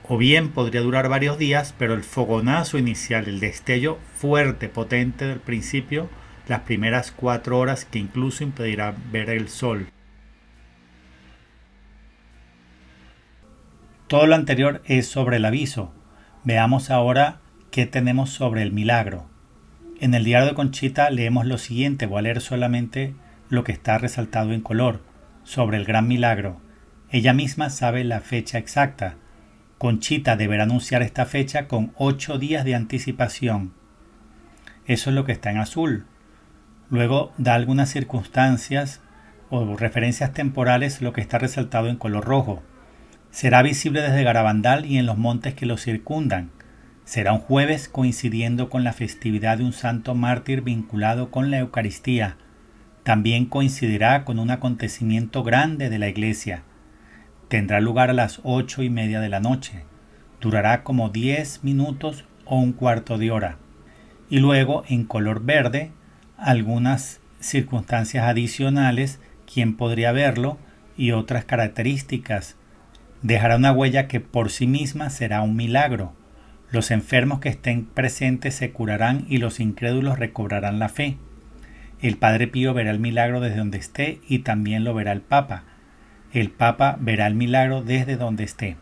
A: o bien podría durar varios días, pero el fogonazo inicial, el destello fuerte, potente del principio, las primeras 4 horas que incluso impedirá ver el sol. Todo lo anterior es sobre el aviso. Veamos ahora qué tenemos sobre el milagro. En el diario de Conchita leemos lo siguiente, voy a leer solamente lo que está resaltado en color, sobre el gran milagro. Ella misma sabe la fecha exacta. Conchita deberá anunciar esta fecha con 8 días de anticipación. Eso es lo que está en azul. Luego da algunas circunstancias o referencias temporales, lo que está resaltado en color rojo. Será visible desde Garabandal y en los montes que lo circundan. Será un jueves coincidiendo con la festividad de un santo mártir vinculado con la Eucaristía. También coincidirá con un acontecimiento grande de la Iglesia. Tendrá lugar a las 8:30 de la noche. Durará como 10 minutos o un cuarto de hora. Y luego, en color verde, algunas circunstancias adicionales, quién podría verlo y otras características. Dejará una huella que por sí misma será un milagro. Los enfermos que estén presentes se curarán y los incrédulos recobrarán la fe. El Padre Pío verá el milagro desde donde esté y también lo verá el Papa. El Papa verá el milagro desde donde esté.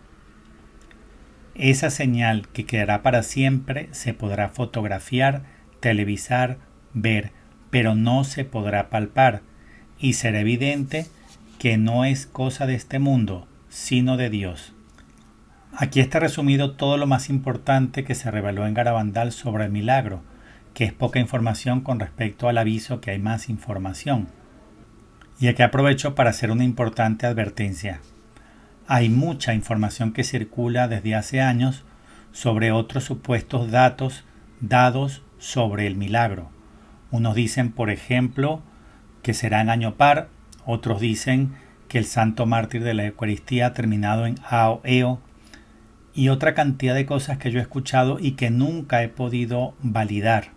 A: Esa señal que quedará para siempre se podrá fotografiar, televisar, ver, pero no se podrá palpar, y será evidente que no es cosa de este mundo, sino de Dios. Aquí está resumido todo lo más importante que se reveló en Garabandal sobre el milagro, que es poca información con respecto al aviso que hay más información. Y aquí aprovecho para hacer una importante advertencia. Hay mucha información que circula desde hace años sobre otros supuestos datos dados sobre el milagro. Unos dicen, por ejemplo, que será en año par, otros dicen que el santo mártir de la Eucaristía ha terminado en A o Eo, y otra cantidad de cosas que yo he escuchado y que nunca he podido validar.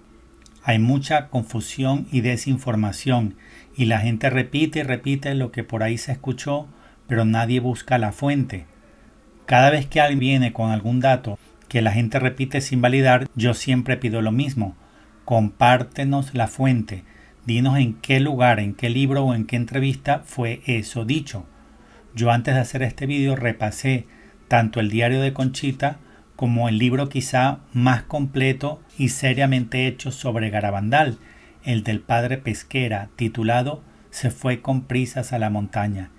A: Hay mucha confusión y desinformación, y la gente repite y repite lo que por ahí se escuchó, pero nadie busca la fuente. Cada vez que alguien viene con algún dato que la gente repite sin validar, yo siempre pido lo mismo: compártenos la fuente, dinos en qué lugar, en qué libro o en qué entrevista fue eso dicho. Yo antes de hacer este vídeo repasé tanto el diario de Conchita como el libro quizá más completo y seriamente hecho sobre Garabandal, el del padre Pesquera, titulado Se fue con prisas a la montaña.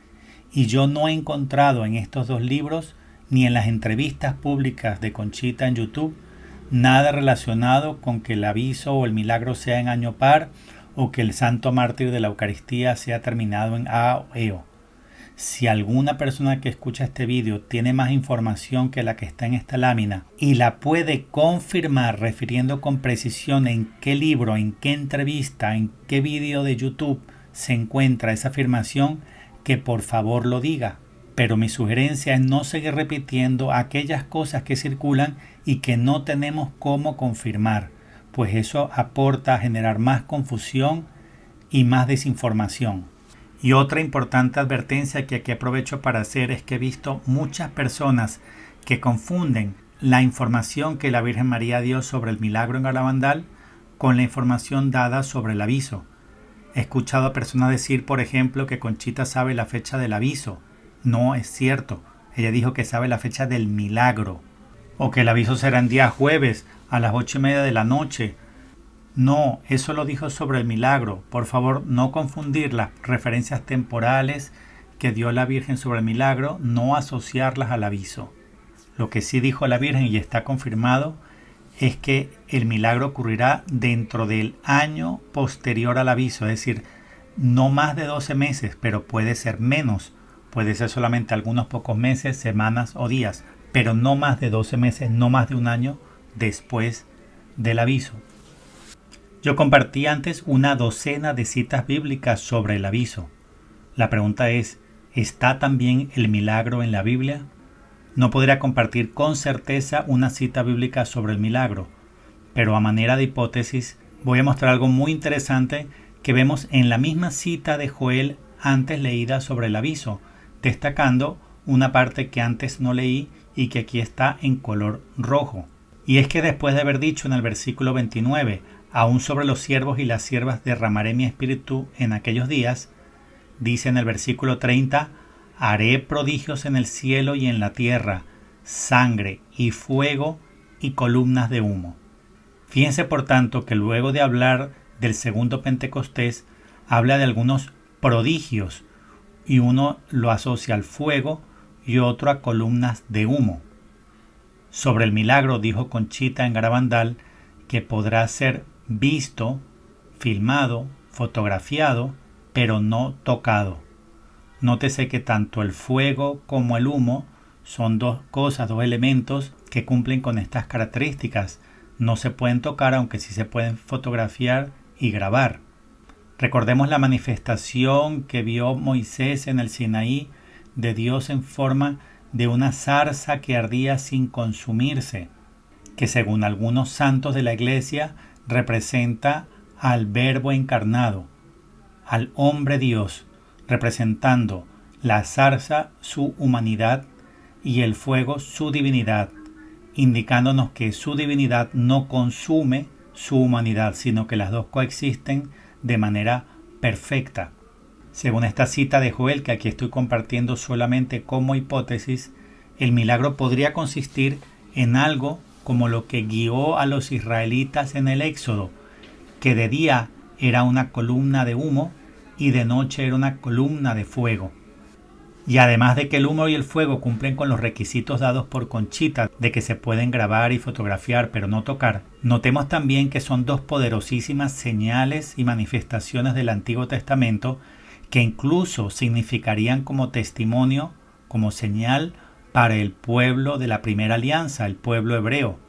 A: Y yo no he encontrado en estos dos libros, ni en las entrevistas públicas de Conchita en YouTube, nada relacionado con que el aviso o el milagro sea en año par o que el santo mártir de la Eucaristía sea terminado en A o Eo. Si alguna persona que escucha este vídeo tiene más información que la que está en esta lámina y la puede confirmar refiriendo con precisión en qué libro, en qué entrevista, en qué vídeo de YouTube se encuentra esa afirmación, que por favor lo diga. Pero mi sugerencia es no seguir repitiendo aquellas cosas que circulan y que no tenemos cómo confirmar, pues eso aporta a generar más confusión y más desinformación. Y otra importante advertencia que aquí aprovecho para hacer es que he visto muchas personas que confunden la información que la Virgen María dio sobre el milagro en Garabandal con la información dada sobre el aviso. He escuchado a personas decir, por ejemplo, que Conchita sabe la fecha del aviso. No es cierto. Ella dijo que sabe la fecha del milagro. O que el aviso será en día jueves a las 8:30 de la noche. No, eso lo dijo sobre el milagro. Por favor, no confundir las referencias temporales que dio la Virgen sobre el milagro, no asociarlas al aviso. Lo que sí dijo la Virgen y está confirmado es que el milagro ocurrirá dentro del año posterior al aviso, es decir, no más de 12 meses, pero puede ser menos, puede ser solamente algunos pocos meses, semanas o días, pero no más de 12 meses, no más de un año después del aviso. Yo compartí antes una docena de citas bíblicas sobre el aviso. La pregunta es, ¿está también el milagro en la Biblia? No podría compartir con certeza una cita bíblica sobre el milagro, pero a manera de hipótesis voy a mostrar algo muy interesante que vemos en la misma cita de Joel antes leída sobre el aviso, destacando una parte que antes no leí y que aquí está en color rojo. Y es que después de haber dicho en el versículo 29, aún sobre los siervos y las siervas derramaré mi espíritu en aquellos días, dice en el versículo 30, haré prodigios en el cielo y en la tierra, sangre y fuego y columnas de humo. Fíjense por tanto que luego de hablar del segundo Pentecostés, habla de algunos prodigios y uno lo asocia al fuego y otro a columnas de humo. Sobre el milagro dijo Conchita en Garabandal que podrá ser visto, filmado, fotografiado, pero no tocado. Nótese que tanto el fuego como el humo son dos cosas, dos elementos que cumplen con estas características. No se pueden tocar, aunque sí se pueden fotografiar y grabar. Recordemos la manifestación que vio Moisés en el Sinaí de Dios en forma de una zarza que ardía sin consumirse, que según algunos santos de la Iglesia representa al Verbo encarnado, al hombre Dios, representando la zarza su humanidad y el fuego su divinidad, indicándonos que su divinidad no consume su humanidad, sino que las dos coexisten de manera perfecta. Según esta cita de Joel, que aquí estoy compartiendo solamente como hipótesis, el milagro podría consistir en algo como lo que guió a los israelitas en el Éxodo, que de día era una columna de humo y de noche era una columna de fuego. Y además de que el humo y el fuego cumplen con los requisitos dados por Conchita de que se pueden grabar y fotografiar pero no tocar, notemos también que son dos poderosísimas señales y manifestaciones del Antiguo Testamento que incluso significarían como testimonio, como señal para el pueblo de la primera alianza, el pueblo hebreo.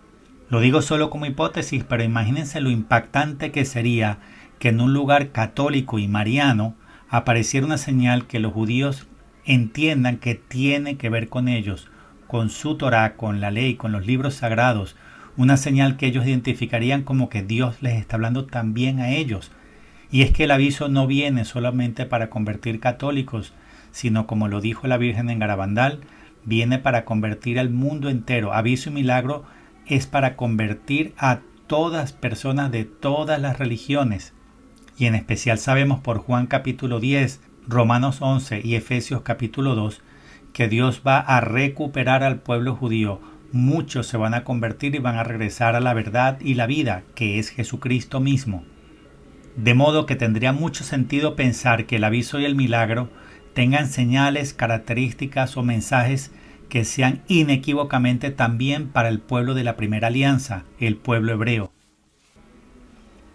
A: Lo digo solo como hipótesis, pero imagínense lo impactante que sería que en un lugar católico y mariano apareciera una señal que los judíos entiendan que tiene que ver con ellos, con su Torá, con la ley, con los libros sagrados, una señal que ellos identificarían como que Dios les está hablando también a ellos. Y es que el aviso no viene solamente para convertir católicos, sino como lo dijo la Virgen en Garabandal, viene para convertir al mundo entero. Aviso y milagro es para convertir a todas personas de todas las religiones. Y en especial sabemos por Juan capítulo 10, Romanos 11 y Efesios capítulo 2 que Dios va a recuperar al pueblo judío. Muchos se van a convertir y van a regresar a la verdad y la vida, que es Jesucristo mismo. De modo que tendría mucho sentido pensar que el aviso y el milagro tengan señales, características o mensajes que sean inequívocamente también para el pueblo de la primera alianza, el pueblo hebreo.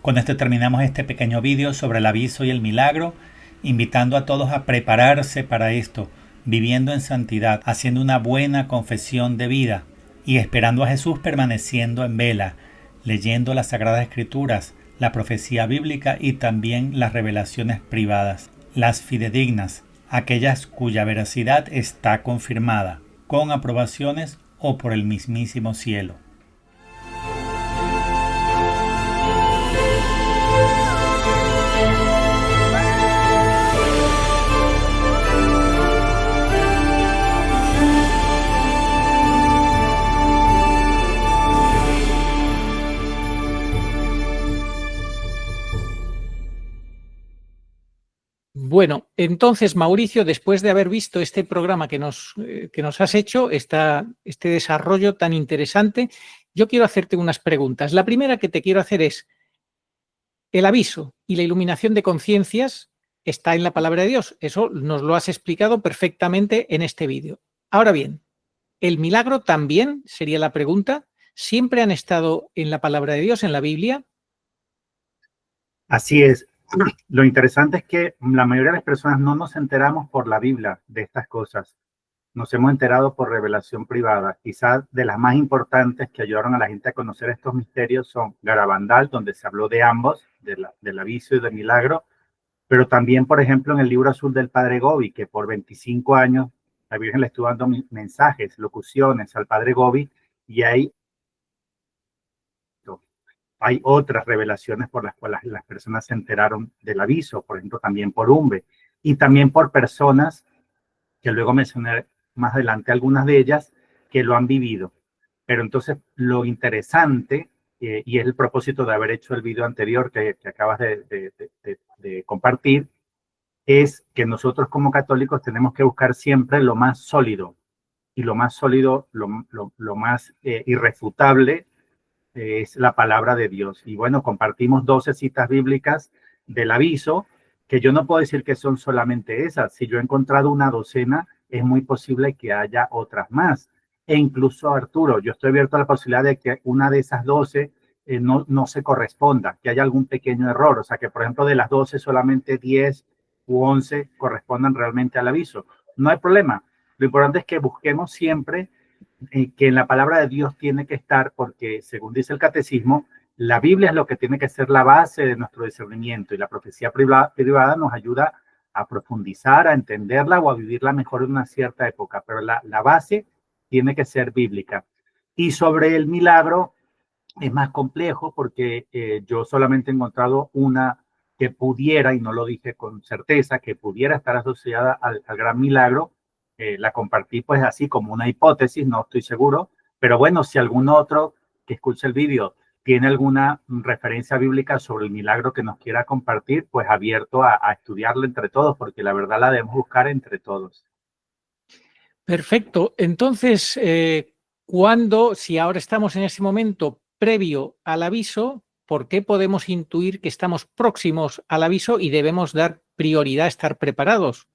A: Con esto terminamos este pequeño vídeo sobre el aviso y el milagro, invitando a todos a prepararse para esto, viviendo en santidad, haciendo una buena confesión de vida y esperando a Jesús permaneciendo en vela, leyendo las Sagradas Escrituras, la profecía bíblica y también las revelaciones privadas, las fidedignas, aquellas cuya veracidad está confirmada, con aprobaciones o por el mismísimo cielo.
B: Bueno, entonces, Mauricio, después de haber visto este programa que nos has hecho, este desarrollo tan interesante, yo quiero hacerte unas preguntas. La primera que te quiero hacer es, el aviso y la iluminación de conciencias está en la palabra de Dios. Eso nos lo has explicado perfectamente en este vídeo. Ahora bien, ¿el milagro también sería la pregunta? ¿Siempre han estado en la palabra de Dios, en la Biblia?
C: Así es. Lo interesante es que la mayoría de las personas no nos enteramos por la Biblia de estas cosas. Nos hemos enterado por revelación privada. Quizás de las más importantes que ayudaron a la gente a conocer estos misterios son Garabandal, donde se habló de ambos, del aviso y del milagro, pero también, por ejemplo, en el libro azul del Padre Gobi, que por 25 años la Virgen le estuvo dando mensajes, locuciones al Padre Gobi, y hay otras revelaciones por las cuales las personas se enteraron del aviso, por ejemplo, también por Umbe, y también por personas que luego mencioné más adelante, algunas de ellas que lo han vivido. Pero entonces lo interesante, y es el propósito de haber hecho el video anterior que acabas de compartir, es que nosotros como católicos tenemos que buscar siempre lo más sólido, y lo más sólido, lo más irrefutable, es la palabra de Dios. Y bueno, compartimos 12 citas bíblicas del aviso, que yo no puedo decir que son solamente esas. Si yo he encontrado una docena, es muy posible que haya otras más. E incluso, Arturo, yo estoy abierto a la posibilidad de que una de esas 12 no se corresponda, que haya algún pequeño error. O sea, que por ejemplo de las 12 solamente 10 u 11 correspondan realmente al aviso. No hay problema. Lo importante es que busquemos siempre que en la palabra de Dios tiene que estar, porque según dice el catecismo, la Biblia es lo que tiene que ser la base de nuestro discernimiento, y la profecía privada nos ayuda a profundizar, a entenderla o a vivirla mejor en una cierta época, pero la base tiene que ser bíblica. Y sobre el milagro es más complejo porque yo solamente he encontrado una que pudiera, y no lo dije con certeza, que pudiera estar asociada al gran milagro. La compartí pues así como una hipótesis, no estoy seguro, pero bueno, si algún otro que escuche el vídeo tiene alguna referencia bíblica sobre el milagro que nos quiera compartir, pues abierto a estudiarlo entre todos, porque la verdad la debemos buscar entre todos.
B: Perfecto. Entonces, cuando, si ahora estamos en ese momento previo al aviso, ¿por qué podemos intuir que estamos próximos al aviso y debemos dar prioridad a estar preparados?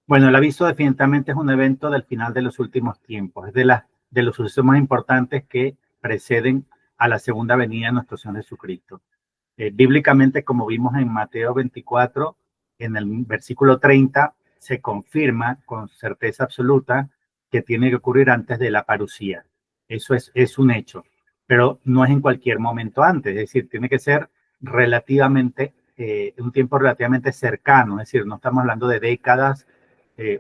C: Bueno, el aviso definitivamente es un evento del final de los últimos tiempos, es de los sucesos más importantes que preceden a la segunda venida de nuestro Señor Jesucristo. Bíblicamente, como vimos en Mateo 24, en el versículo 30, se confirma con certeza absoluta que tiene que ocurrir antes de la parucía. Eso es un hecho, pero no es en cualquier momento antes, es decir, tiene que ser relativamente, un tiempo relativamente cercano, es decir, no estamos hablando de décadas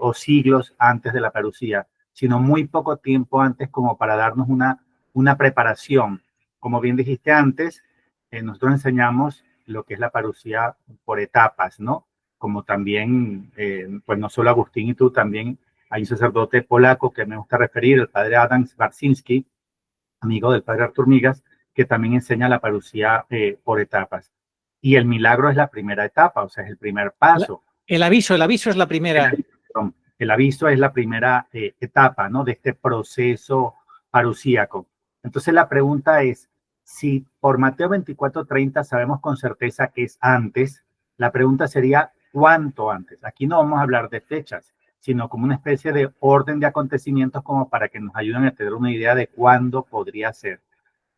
C: o siglos antes de la parucía, sino muy poco tiempo antes como para darnos una preparación. Como bien dijiste antes, nosotros enseñamos lo que es la parucía por etapas, ¿no? Como también, pues no solo Agustín y tú, también hay un sacerdote polaco que me gusta referir, el padre Adam Barsinski, amigo del padre Artur Migas, que también enseña la parucía por etapas. Y el milagro es la primera etapa, o sea, es el primer paso.
B: El aviso es la primera.
C: El aviso es la primera etapa, ¿no? De este proceso parucíaco. Entonces la pregunta es, si por Mateo 24:30 sabemos con certeza que es antes, la pregunta sería, ¿cuánto antes? Aquí no vamos a hablar de fechas, sino como una especie de orden de acontecimientos como para que nos ayuden a tener una idea de cuándo podría ser.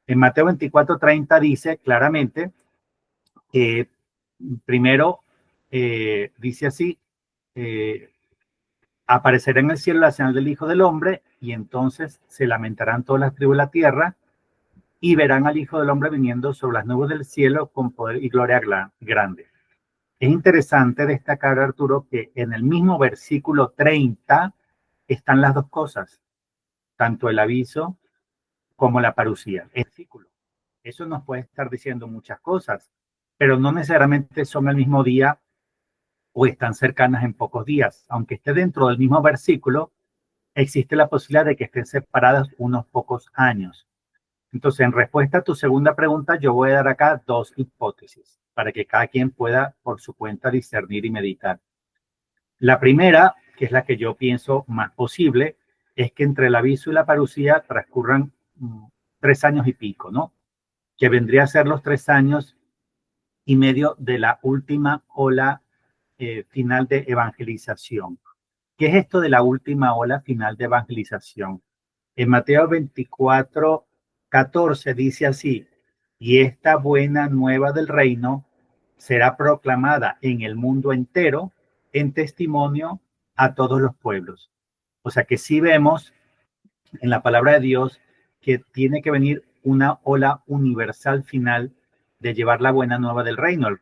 C: En Mateo 24:30 dice claramente que primero dice así, aparecerá en el cielo la señal del Hijo del Hombre y entonces se lamentarán todas las tribus de la tierra y verán al Hijo del Hombre viniendo sobre las nubes del cielo con poder y gloria grande. Es interesante destacar, Arturo, que en el mismo versículo 30 están las dos cosas, tanto el aviso como la parucía. El versículo. Eso nos puede estar diciendo muchas cosas, pero no necesariamente son el mismo día o están cercanas en pocos días. Aunque esté dentro del mismo versículo, existe la posibilidad de que estén separadas unos pocos años. Entonces, en respuesta a tu segunda pregunta, yo voy a dar acá dos hipótesis para que cada quien pueda por su cuenta discernir y meditar. La primera, que es la que yo pienso más posible, es que entre el aviso y la parucía transcurran 3 años y pico, ¿no? Que vendría a ser los 3 años y medio de la última ola final de evangelización. ¿Qué es esto de la última ola final de evangelización? En Mateo 24:14 dice así, y esta buena nueva del reino será proclamada en el mundo entero en testimonio a todos los pueblos. O sea que sí vemos en la palabra de Dios que tiene que venir una ola universal final de llevar la buena nueva del reino, el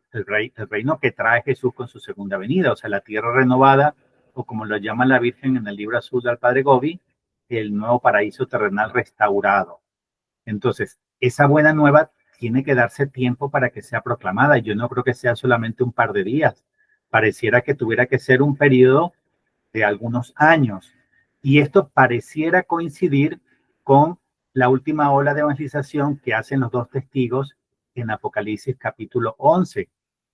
C: reino que trae Jesús con su segunda venida, o sea, la tierra renovada, o como lo llama la Virgen en el libro azul del Padre Gobi, el nuevo paraíso terrenal restaurado. Entonces, esa buena nueva tiene que darse tiempo para que sea proclamada. Yo no creo que sea solamente un par de días. Pareciera que tuviera que ser un periodo de algunos años. Y esto pareciera coincidir con la última ola de evangelización que hacen los dos testigos en Apocalipsis capítulo 11,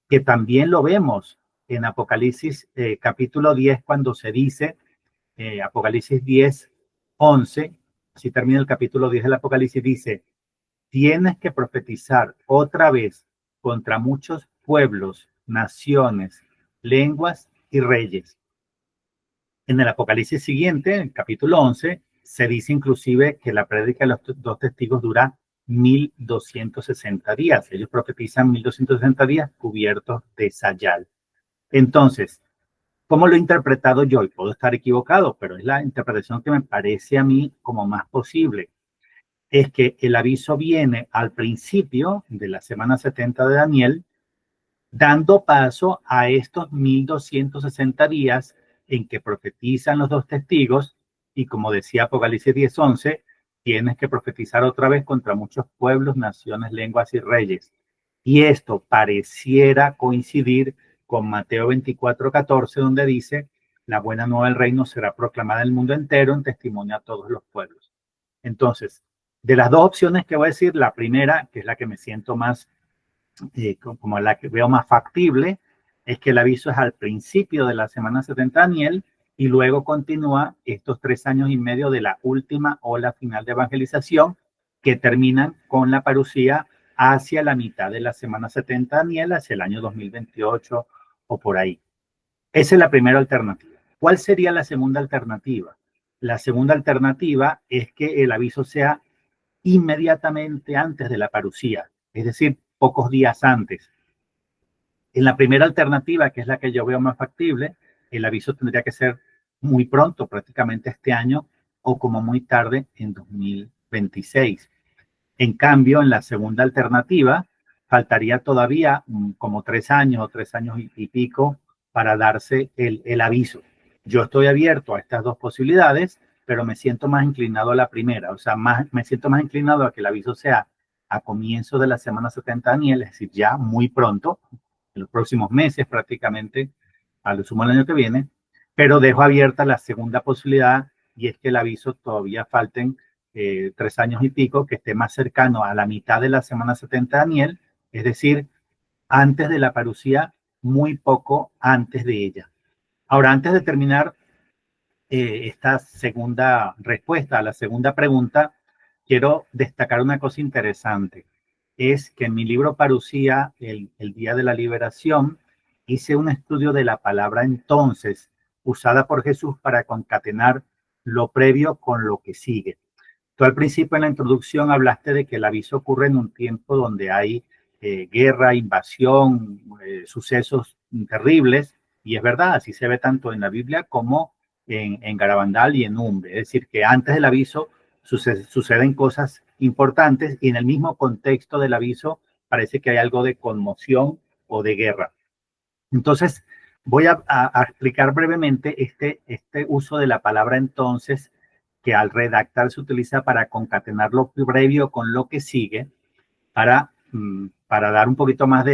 C: que también lo vemos en Apocalipsis capítulo 10 cuando se dice, Apocalipsis 10:11, así termina el capítulo 10 del Apocalipsis, dice, tienes que profetizar otra vez contra muchos pueblos, naciones, lenguas y reyes. En el Apocalipsis siguiente, en el capítulo 11, se dice inclusive que la prédica de los dos testigos dura 1260 días. Ellos profetizan 1260 días cubiertos de sayal. Entonces, ¿cómo lo he interpretado yo? Y puedo estar equivocado, pero es la interpretación que me parece a mí como más posible. Es que el aviso viene al principio de la semana 70 de Daniel, dando paso a estos 1260 días en que profetizan los dos testigos, y como decía Apocalipsis 10:11, tienes que profetizar otra vez contra muchos pueblos, naciones, lenguas y reyes. Y esto pareciera coincidir con Mateo 24:14, donde dice, la buena nueva del reino será proclamada en el mundo entero en testimonio a todos los pueblos. Entonces, de las dos opciones que voy a decir, la primera, que es la que me siento más como la que veo más factible, es que el aviso es al principio de la semana 70 Daniel y luego continúa estos 3 años y medio de la última ola final de evangelización que terminan con la parucía hacia la mitad de la semana 70 de Daniel, hacia el año 2028 o por ahí. Esa es la primera alternativa. ¿Cuál sería la segunda alternativa? La segunda alternativa es que el aviso sea inmediatamente antes de la parucía, es decir, pocos días antes. En la primera alternativa, que es la que yo veo más factible, el aviso tendría que ser muy pronto, prácticamente este año, o como muy tarde en 2026. En cambio, en la segunda alternativa, faltaría todavía como 3 años o 3 años y pico para darse el aviso. Yo estoy abierto a estas dos posibilidades, pero me siento más inclinado a la primera. O sea, me siento más inclinado a que el aviso sea a comienzo de la semana 70 de Daniel, es decir, ya muy pronto, en los próximos meses prácticamente, a lo sumo el año que viene, pero dejo abierta la segunda posibilidad y es que el aviso todavía falten 3 años y pico, que esté más cercano a la mitad de la semana 70 de Daniel, es decir, antes de la parucía, muy poco antes de ella. Ahora, antes de terminar esta segunda respuesta a la segunda pregunta, quiero destacar una cosa interesante. Es que en mi libro Parucía, el Día de la Liberación, hice un estudio de la palabra entonces, usada por Jesús para concatenar lo previo con lo que sigue. Tú al principio en la introducción hablaste de que el aviso ocurre en un tiempo donde hay guerra, invasión, sucesos terribles, y es verdad, así se ve tanto en la Biblia como en Garabandal y en Umbe. Es decir, que antes del aviso suceden cosas importantes y en el mismo contexto del aviso parece que hay algo de conmoción o de guerra. Entonces, voy a explicar brevemente este uso de la palabra entonces, que al redactar se utiliza para concatenar lo previo con lo que sigue, para dar un poquito más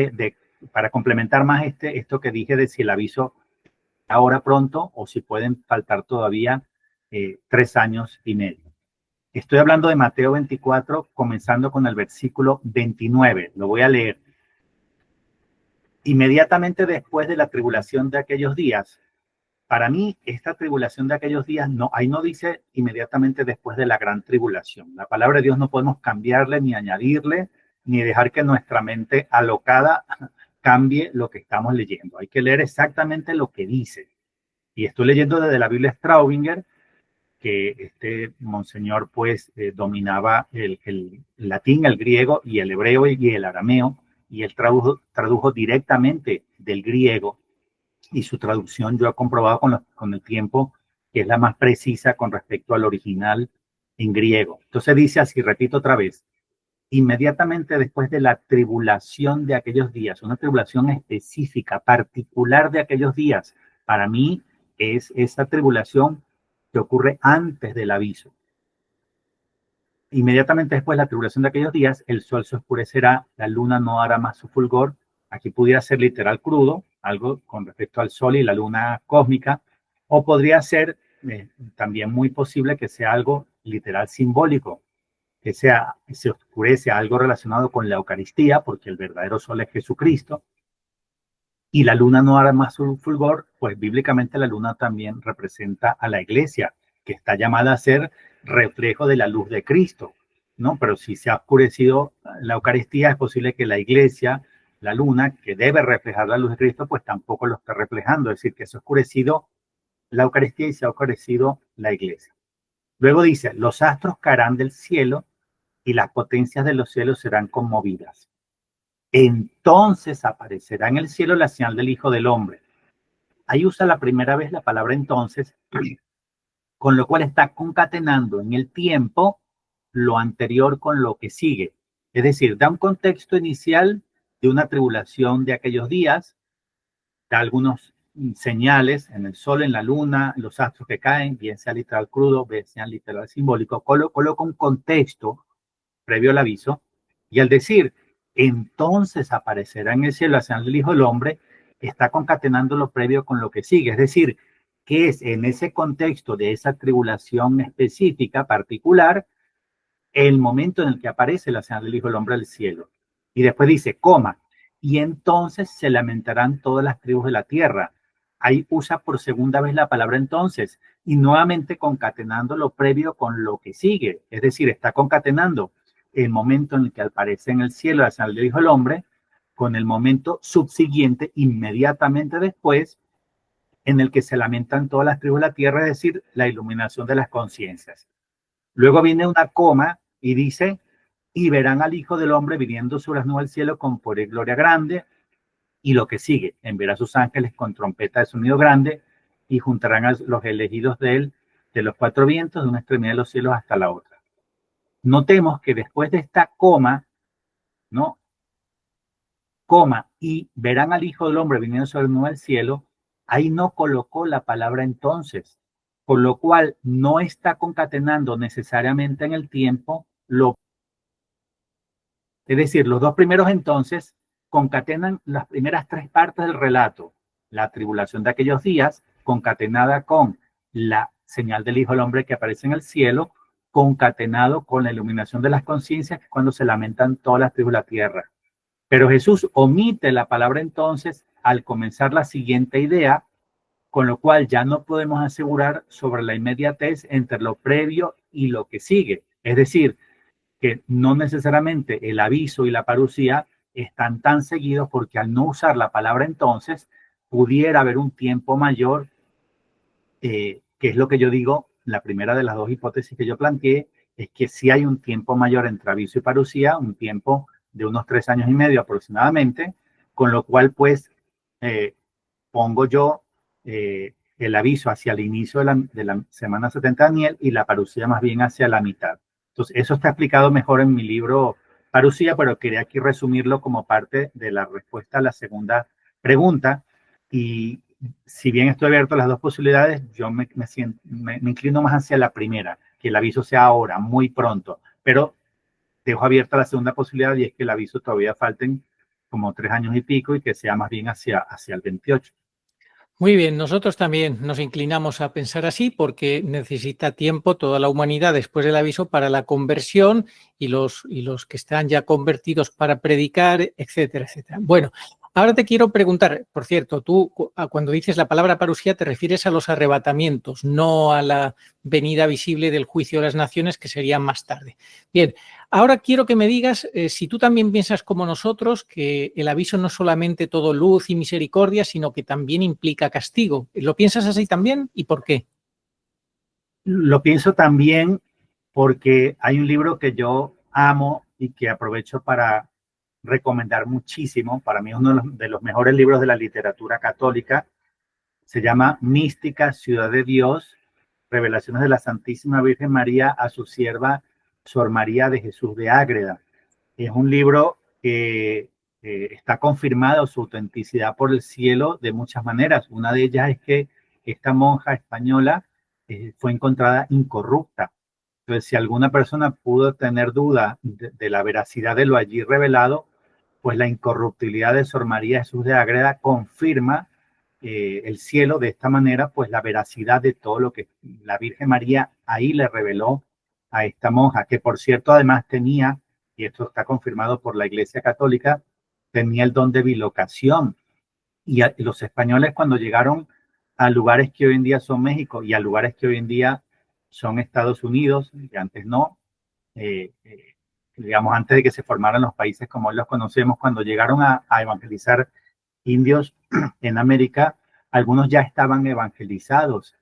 C: para complementar más esto que dije de si el aviso ahora pronto o si pueden faltar todavía 3 años y medio. Estoy hablando de Mateo 24, comenzando con el versículo 29. Lo voy a leer. Inmediatamente después de la tribulación de aquellos días. Para mí, esta tribulación de aquellos días, ahí no dice inmediatamente después de la gran tribulación. La palabra de Dios no podemos cambiarle ni añadirle, ni dejar que nuestra mente alocada cambie lo que estamos leyendo. Hay que leer exactamente lo que dice. Y estoy leyendo desde la Biblia Straubinger, que este monseñor pues dominaba el latín, el griego y el hebreo y el arameo, y él tradujo directamente del griego, y su traducción yo he comprobado con el tiempo que es la más precisa con respecto al original en griego. Entonces dice así, repito otra vez, inmediatamente después de la tribulación de aquellos días, una tribulación específica, particular de aquellos días, para mí es esa tribulación que ocurre antes del aviso. Inmediatamente después de la tribulación de aquellos días, el sol se oscurecerá, la luna no hará más su fulgor. Aquí pudiera ser literal crudo, algo con respecto al sol y la luna cósmica, o podría ser también muy posible que sea algo literal simbólico, que se oscurece algo relacionado con la Eucaristía, porque el verdadero sol es Jesucristo, y la luna no hará más su fulgor, pues bíblicamente la luna también representa a la iglesia, que está llamada a ser reflejo de la luz de Cristo, ¿no? Pero si se ha oscurecido la Eucaristía, es posible que la iglesia, la luna, que debe reflejar la luz de Cristo, pues tampoco lo está reflejando, es decir, que se ha oscurecido la Eucaristía y se ha oscurecido la iglesia. Luego dice, los astros caerán del cielo y las potencias de los cielos serán conmovidas. Entonces aparecerá en el cielo la señal del Hijo del Hombre. Ahí usa la primera vez la palabra entonces, con lo cual está concatenando en el tiempo lo anterior con lo que sigue. Es decir, da un contexto inicial de una tribulación de aquellos días, da algunos señales en el sol, en la luna, en los astros que caen, bien sea literal crudo, bien sea literal simbólico, coloca un contexto previo al aviso, y al decir, entonces aparecerá en el cielo la señal del Hijo del Hombre, está concatenando lo previo con lo que sigue, es decir, que es en ese contexto de esa tribulación específica, particular, el momento en el que aparece la señal del Hijo del Hombre del cielo. Y después dice, coma, y entonces se lamentarán todas las tribus de la tierra. ahí usa por segunda vez la palabra entonces y nuevamente concatenando lo previo con lo que sigue. Es decir, está concatenando el momento en el que aparece en el cielo la señal del Hijo del Hombre con el momento subsiguiente, inmediatamente después, en el que se lamentan todas las tribus de la tierra, es decir, la iluminación de las conciencias. Luego viene una coma y dice, y verán al Hijo del Hombre viniendo sobre las nubes del cielo con poder y gloria grande, y lo que sigue, enviará a sus ángeles con trompeta de sonido grande, y juntarán a los elegidos de él de los cuatro vientos, de una extremidad de los cielos hasta la otra. Notemos que después de esta coma, ¿no? Coma, y verán al Hijo del Hombre viniendo sobre las nubes del cielo, ahí no colocó la palabra entonces, con lo cual no está concatenando necesariamente en el tiempo es decir, los dos primeros entonces concatenan las primeras tres partes del relato, la tribulación de aquellos días, concatenada con la señal del Hijo del Hombre que aparece en el cielo, concatenado con la iluminación de las conciencias, que es cuando se lamentan todas las tribus de la tierra. Pero Jesús omite la palabra entonces al comenzar la siguiente idea, con lo cual ya no podemos asegurar sobre la inmediatez entre lo previo y lo que sigue. Es decir, que no necesariamente el aviso y la parucía están tan seguidos, porque al no usar la palabra entonces, pudiera haber un tiempo mayor, que es lo que yo digo, la primera de las dos hipótesis que yo planteé, es que sí hay un tiempo mayor entre aviso y parucía, un tiempo de unos 3 años y medio aproximadamente, con lo cual pues pongo yo el aviso hacia el inicio de la semana 70 de Daniel y la parucía más bien hacia la mitad. Entonces, eso está explicado mejor en mi libro Parucía, pero quería aquí resumirlo como parte de la respuesta a la segunda pregunta. Y si bien estoy abierto a las dos posibilidades, yo me inclino más hacia la primera, que el aviso sea ahora, muy pronto. Pero dejo abierta la segunda posibilidad, y es que el aviso todavía falten como 3 años y pico y que sea más bien hacia el 28.
B: Muy bien, nosotros también nos inclinamos a pensar así porque necesita tiempo toda la humanidad después del aviso para la conversión y los que están ya convertidos para predicar, etcétera, etcétera. Bueno, ahora te quiero preguntar, por cierto, tú cuando dices la palabra parusía te refieres a los arrebatamientos, no a la venida visible del juicio de las naciones, que sería más tarde. Bien, ahora quiero que me digas si tú también piensas como nosotros que el aviso no es solamente todo luz y misericordia, sino que también implica castigo. ¿Lo piensas así también y por qué?
C: Lo pienso también porque hay un libro que yo amo y que aprovecho para recomendar muchísimo. Para mí es uno de los mejores libros de la literatura católica. Se llama Mística, Ciudad de Dios, Revelaciones de la Santísima Virgen María a su sierva Sor María de Jesús de Ágreda. Es un libro que está confirmado su autenticidad por el cielo de muchas maneras. Una de ellas es que esta monja española fue encontrada incorrupta. Entonces, si alguna persona pudo tener duda de la veracidad de lo allí revelado, pues la incorruptibilidad de Sor María Jesús de Ágreda confirma el cielo de esta manera, pues la veracidad de todo lo que la Virgen María ahí le reveló a esta monja, que por cierto además tenía, y esto está confirmado por la Iglesia Católica, tenía el don de bilocación. Y los españoles, cuando llegaron a lugares que hoy en día son México y a lugares que hoy en día son Estados Unidos, que antes no, digamos, antes de que se formaran los países como hoy los conocemos, cuando llegaron a evangelizar indios en América, algunos ya estaban evangelizados.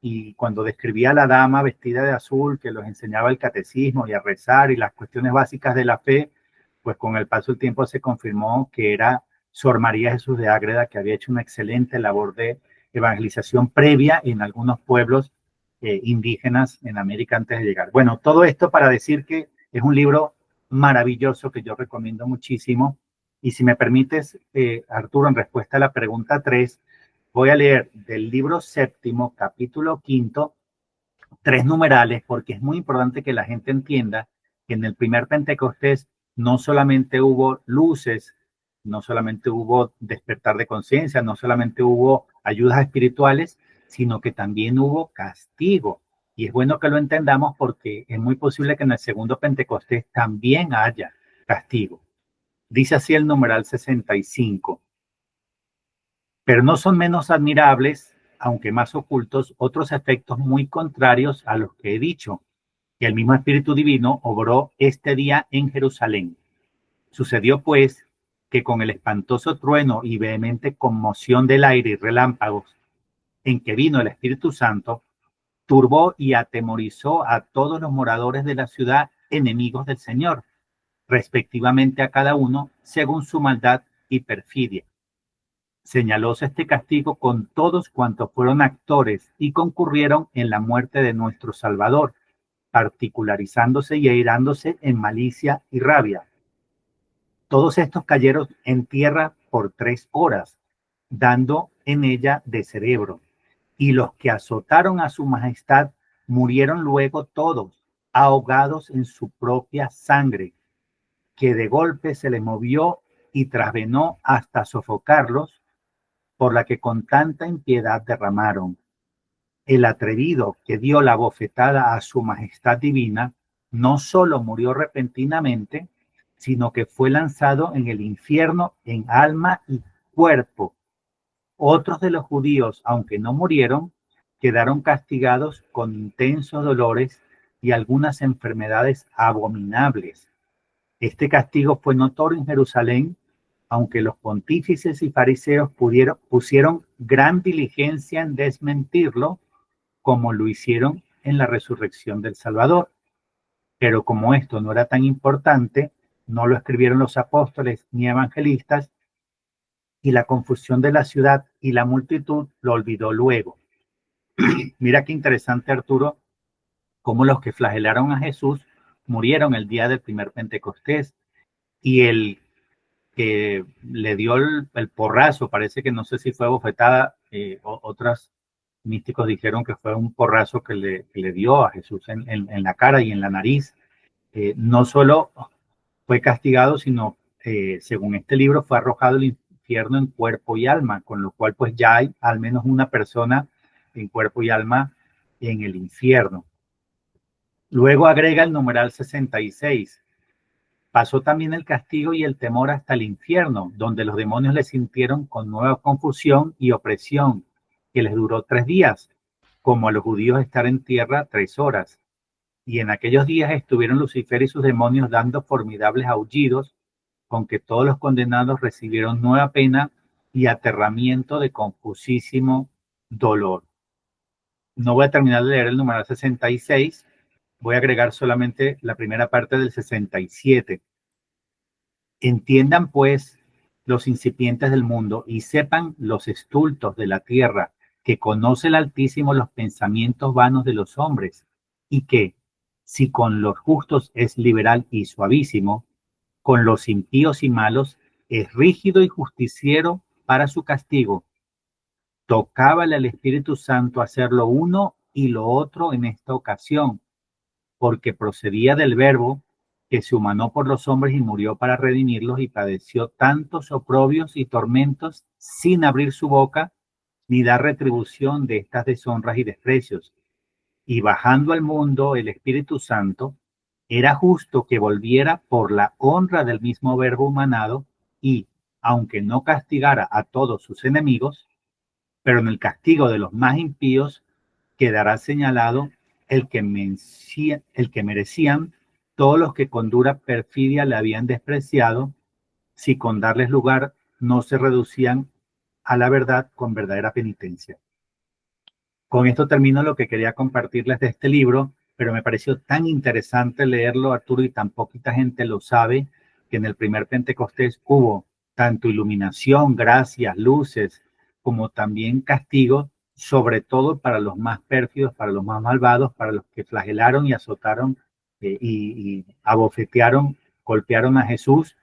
C: Y cuando describía a la dama vestida de azul que los enseñaba el catecismo y a rezar y las cuestiones básicas de la fe, pues con el paso del tiempo se confirmó que era Sor María Jesús de Ágreda, que había hecho una excelente labor de evangelización previa en algunos pueblos indígenas en América antes de llegar. Bueno, todo esto para decir que es un libro maravilloso que yo recomiendo muchísimo. Y si me permites, Arturo, en respuesta a la pregunta 3, voy a leer del libro séptimo, capítulo 5, 3 numerales, porque es muy importante que la gente entienda que en el primer Pentecostés no solamente hubo luces, no solamente hubo despertar de conciencia, no solamente hubo ayudas espirituales, sino que también hubo castigo. Y es bueno que lo entendamos porque es muy posible que en el segundo Pentecostés también haya castigo. Dice así el numeral 65. Pero no son menos admirables, aunque más ocultos, otros efectos muy contrarios a los que he dicho, que el mismo Espíritu Divino obró este día en Jerusalén. Sucedió, pues, que con el espantoso trueno y vehemente conmoción del aire y relámpagos en que vino el Espíritu Santo, turbó y atemorizó a todos los moradores de la ciudad, enemigos del Señor, respectivamente a cada uno según su maldad y perfidia. Señalóse este castigo con todos cuantos fueron actores y concurrieron en la muerte de nuestro Salvador, particularizándose y airándose en malicia y rabia. Todos estos cayeron en tierra por 3 horas, dando en ella de cerebro. Y los que azotaron a su majestad murieron luego todos, ahogados en su propia sangre, que de golpe se les movió y trasvenó hasta sofocarlos, por la que con tanta impiedad derramaron. El atrevido que dio la bofetada a su majestad divina no solo murió repentinamente, sino que fue lanzado en el infierno en alma y cuerpo. Otros de los judíos, aunque no murieron, quedaron castigados con intensos dolores y algunas enfermedades abominables. Este castigo fue notorio en Jerusalén, aunque los pontífices y fariseos pusieron gran diligencia en desmentirlo, como lo hicieron en la resurrección del Salvador. Pero como esto no era tan importante, no lo escribieron los apóstoles ni evangelistas, y la confusión de la ciudad y la multitud lo olvidó luego. Mira qué interesante, Arturo, cómo los que flagelaron a Jesús murieron el día del primer Pentecostés, y el que le dio el porrazo, parece que no sé si fue bofetada, otros místicos dijeron que fue un porrazo que le dio a Jesús en la cara y en la nariz. No solo fue castigado, sino, según este libro, fue arrojado al infierno en cuerpo y alma, con lo cual pues ya hay al menos una persona en cuerpo y alma en el infierno. Luego agrega el numeral 66. Pasó también el castigo y el temor hasta el infierno, donde los demonios le sintieron con nueva confusión y opresión, que les duró 3 días, como a los judíos estar en tierra 3 horas. Y en aquellos días estuvieron Lucifer y sus demonios dando formidables aullidos, con que todos los condenados recibieron nueva pena y aterramiento de confusísimo dolor. No voy a terminar de leer el número 66, voy a agregar solamente la primera parte del 67. Entiendan pues los incipientes del mundo y sepan los estultos de la tierra, que conoce el Altísimo los pensamientos vanos de los hombres, y que, si con los justos es liberal y suavísimo, con los impíos y malos es rígido y justiciero para su castigo. Tocábale al Espíritu Santo hacer lo uno y lo otro en esta ocasión, porque procedía del Verbo que se humanó por los hombres y murió para redimirlos, y padeció tantos oprobios y tormentos sin abrir su boca ni dar retribución de estas deshonras y desprecios. Y bajando al mundo el Espíritu Santo, era justo que volviera por la honra del mismo Verbo humanado y, aunque no castigara a todos sus enemigos, pero en el castigo de los más impíos quedará señalado el que merecían todos los que con dura perfidia le habían despreciado, si con darles lugar no se reducían a la verdad con verdadera penitencia. Con esto termino lo que quería compartirles de este libro, pero me pareció tan interesante leerlo, Arturo, y tan poquita gente lo sabe, que en el primer Pentecostés hubo tanto iluminación, gracias, luces, como también castigo, sobre todo para los más pérfidos, para los más malvados, para los que flagelaron y azotaron y abofetearon, golpearon a Jesús.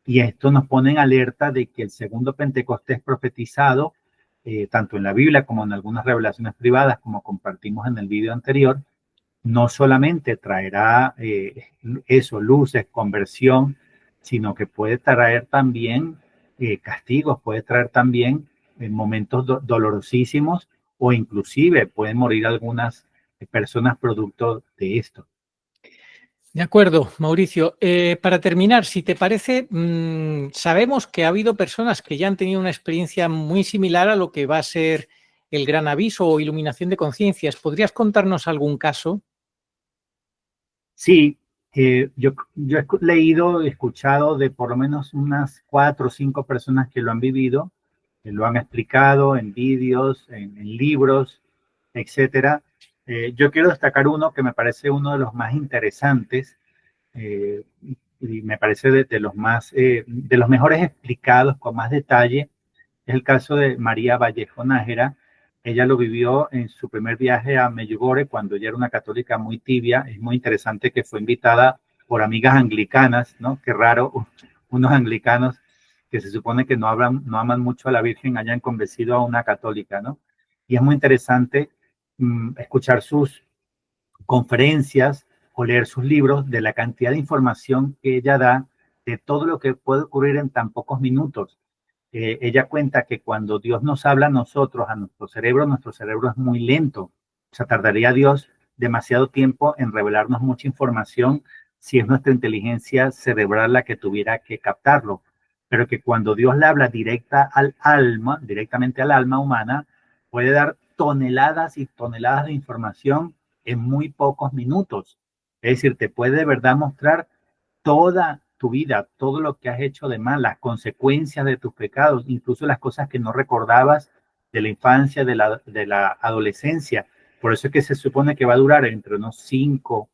C: Y esto nos pone en alerta de que el segundo Pentecostés profetizado, tanto en la Biblia como en algunas revelaciones privadas, como compartimos en el video anterior, no solamente traerá luces, conversión, sino que puede traer también castigos, puede traer también momentos dolorosísimos, o inclusive pueden morir algunas personas producto de esto.
B: De acuerdo, Mauricio. Para terminar, si te parece, sabemos que ha habido personas que ya han tenido una experiencia muy similar a lo que va a ser el gran aviso o iluminación de conciencias. ¿Podrías contarnos algún caso?
C: Sí, yo he leído, escuchado de por lo menos unas 4 o 5 personas que lo han vivido, que lo han explicado en vídeos, en libros, etcétera. Yo quiero destacar uno que me parece uno de los más interesantes, y me parece de los más, de los mejores explicados con más detalle. Es el caso de María Vallejo Nájera. Ella lo vivió en su primer viaje a Medjugorje cuando ella era una católica muy tibia. Es muy interesante que fue invitada por amigas anglicanas, ¿no? Qué raro, unos anglicanos que se supone que no aman mucho a la Virgen hayan convencido a una católica, ¿no? Y es muy interesante escuchar sus conferencias o leer sus libros, de la cantidad de información que ella da, de todo lo que puede ocurrir en tan pocos minutos. Ella cuenta que cuando Dios nos habla a nosotros, a nuestro cerebro es muy lento. O sea, tardaría Dios demasiado tiempo en revelarnos mucha información si es nuestra inteligencia cerebral la que tuviera que captarlo. Pero que cuando Dios le habla directamente al alma humana, puede dar toneladas y toneladas de información en muy pocos minutos. Es decir, te puede de verdad mostrar toda tu vida, todo lo que has hecho de mal, las consecuencias de tus pecados, incluso las cosas que no recordabas de la infancia, de la adolescencia. Por eso es que se supone que va a durar entre unos 5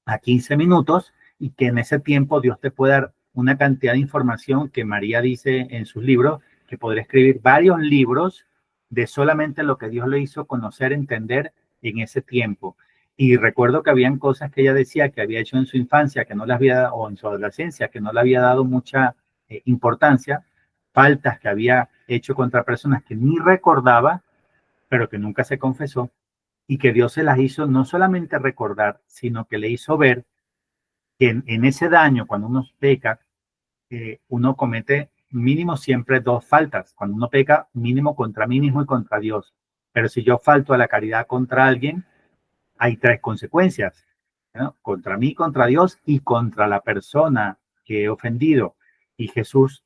C: a 15 minutos y que en ese tiempo Dios te puede dar una cantidad de información que María dice en sus libros, que podría escribir varios libros de solamente lo que Dios le hizo conocer, entender en ese tiempo. Y recuerdo que habían cosas que ella decía que había hecho en su infancia, que no le había, o en su adolescencia, que no le había dado mucha importancia, faltas que había hecho contra personas que ni recordaba, pero que nunca se confesó, y que Dios se las hizo no solamente recordar, sino que le hizo ver que en ese daño, cuando uno peca, uno comete mínimo siempre 2 faltas. Cuando uno peca, mínimo contra mí mismo y contra Dios. Pero si yo falto a la caridad contra alguien, hay 3 consecuencias, ¿no? Contra mí, contra Dios y contra la persona que he ofendido. Y Jesús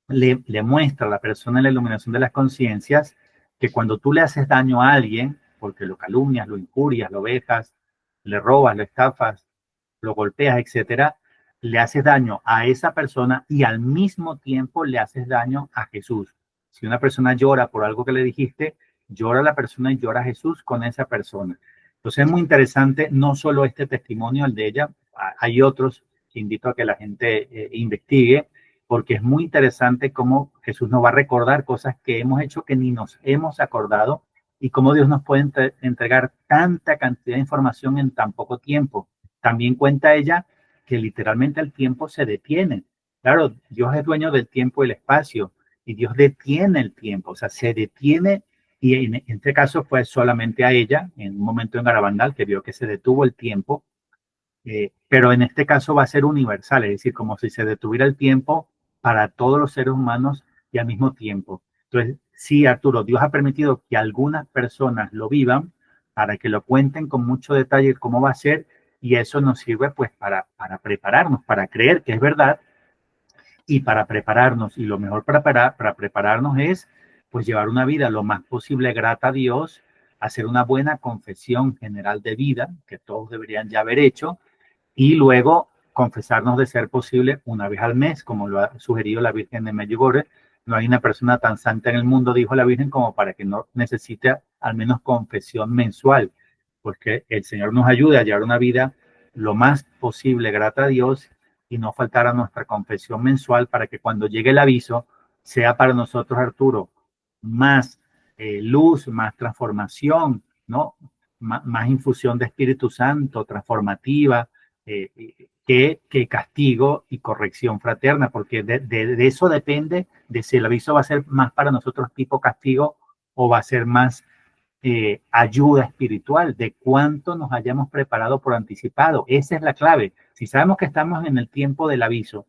C: le muestra a la persona en la iluminación de las conciencias que cuando tú le haces daño a alguien, porque lo calumnias, lo injurias, lo vejas, le robas, lo estafas, lo golpeas, etcétera, le haces daño a esa persona y al mismo tiempo le haces daño a Jesús. Si una persona llora por algo que le dijiste, llora la persona y llora Jesús con esa persona. Entonces es muy interesante, no solo este testimonio, el de ella, hay otros que invito a que la gente investigue, porque es muy interesante cómo Jesús nos va a recordar cosas que hemos hecho que ni nos hemos acordado y cómo Dios nos puede entregar tanta cantidad de información en tan poco tiempo. También cuenta ella que literalmente el tiempo se detiene. Claro, Dios es dueño del tiempo y el espacio y Dios detiene el tiempo, o sea, se detiene, y en este caso fue solamente a ella, en un momento en Garabandal, que vio que se detuvo el tiempo, pero en este caso va a ser universal, es decir, como si se detuviera el tiempo para todos los seres humanos y al mismo tiempo. Entonces, sí, Arturo, Dios ha permitido que algunas personas lo vivan para que lo cuenten con mucho detalle cómo va a ser, y eso nos sirve pues para prepararnos, para creer que es verdad y para prepararnos. Y lo mejor para prepararnos es pues llevar una vida lo más posible grata a Dios, hacer una buena confesión general de vida, que todos deberían ya haber hecho, y luego confesarnos de ser posible una vez al mes, como lo ha sugerido la Virgen de Medjugorje. No hay una persona tan santa en el mundo, dijo la Virgen, como para que no necesite al menos confesión mensual, porque el Señor nos ayude a llevar una vida lo más posible grata a Dios y no faltar a nuestra confesión mensual, para que cuando llegue el aviso sea para nosotros, Arturo, más luz, más transformación, ¿no? Más infusión de Espíritu Santo, transformativa, que castigo y corrección fraterna, porque de eso depende de si el aviso va a ser más para nosotros tipo castigo o va a ser más ayuda espiritual, de cuánto nos hayamos preparado por anticipado. Esa es la clave. Si sabemos que estamos en el tiempo del aviso,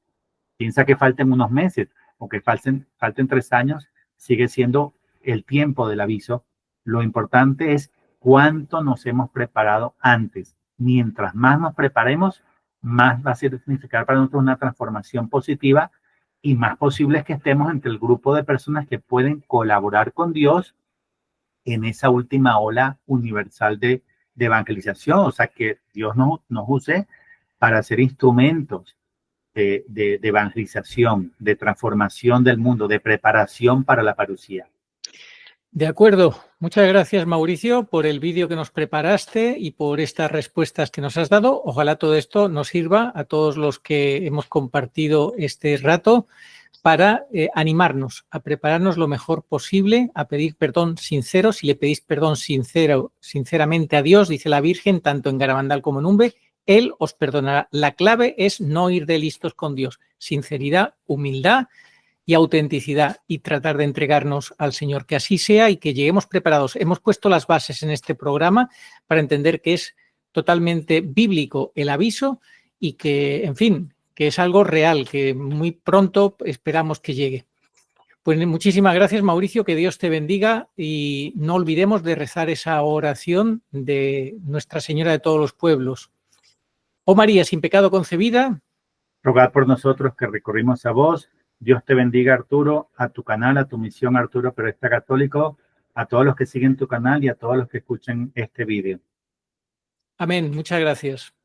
C: piensa que falten unos meses o que falten 3 años, sigue siendo el tiempo del aviso. Lo importante es cuánto nos hemos preparado antes. Mientras más nos preparemos, más va a significar para nosotros una transformación positiva y más posible es que estemos entre el grupo de personas que pueden colaborar con Dios en esa última ola universal de evangelización. O sea, que Dios nos use para ser instrumentos de evangelización, de transformación del mundo, de preparación para la parucía.
B: De acuerdo. Muchas gracias, Mauricio, por el vídeo que nos preparaste y por estas respuestas que nos has dado. Ojalá todo esto nos sirva a todos los que hemos compartido este rato para animarnos a prepararnos lo mejor posible, a pedir perdón sincero. Si le pedís perdón sinceramente a Dios, dice la Virgen, tanto en Garabandal como en Umbe, Él os perdonará. La clave es no ir de listos con Dios. Sinceridad, humildad y autenticidad, y tratar de entregarnos al Señor. Que así sea y que lleguemos preparados. Hemos puesto las bases en este programa para entender que es totalmente bíblico el aviso y que, en fin, que es algo real, que muy pronto esperamos que llegue. Pues muchísimas gracias, Mauricio, que Dios te bendiga y no olvidemos de rezar esa oración de Nuestra Señora de todos los pueblos. Oh María, sin pecado concebida.
C: Rogad por nosotros que recurrimos a vos. Dios te bendiga, Arturo, a tu canal, a tu misión, Arturo Periodista Católico, a todos los que siguen tu canal y a todos los que escuchen este vídeo.
B: Amén. Muchas gracias.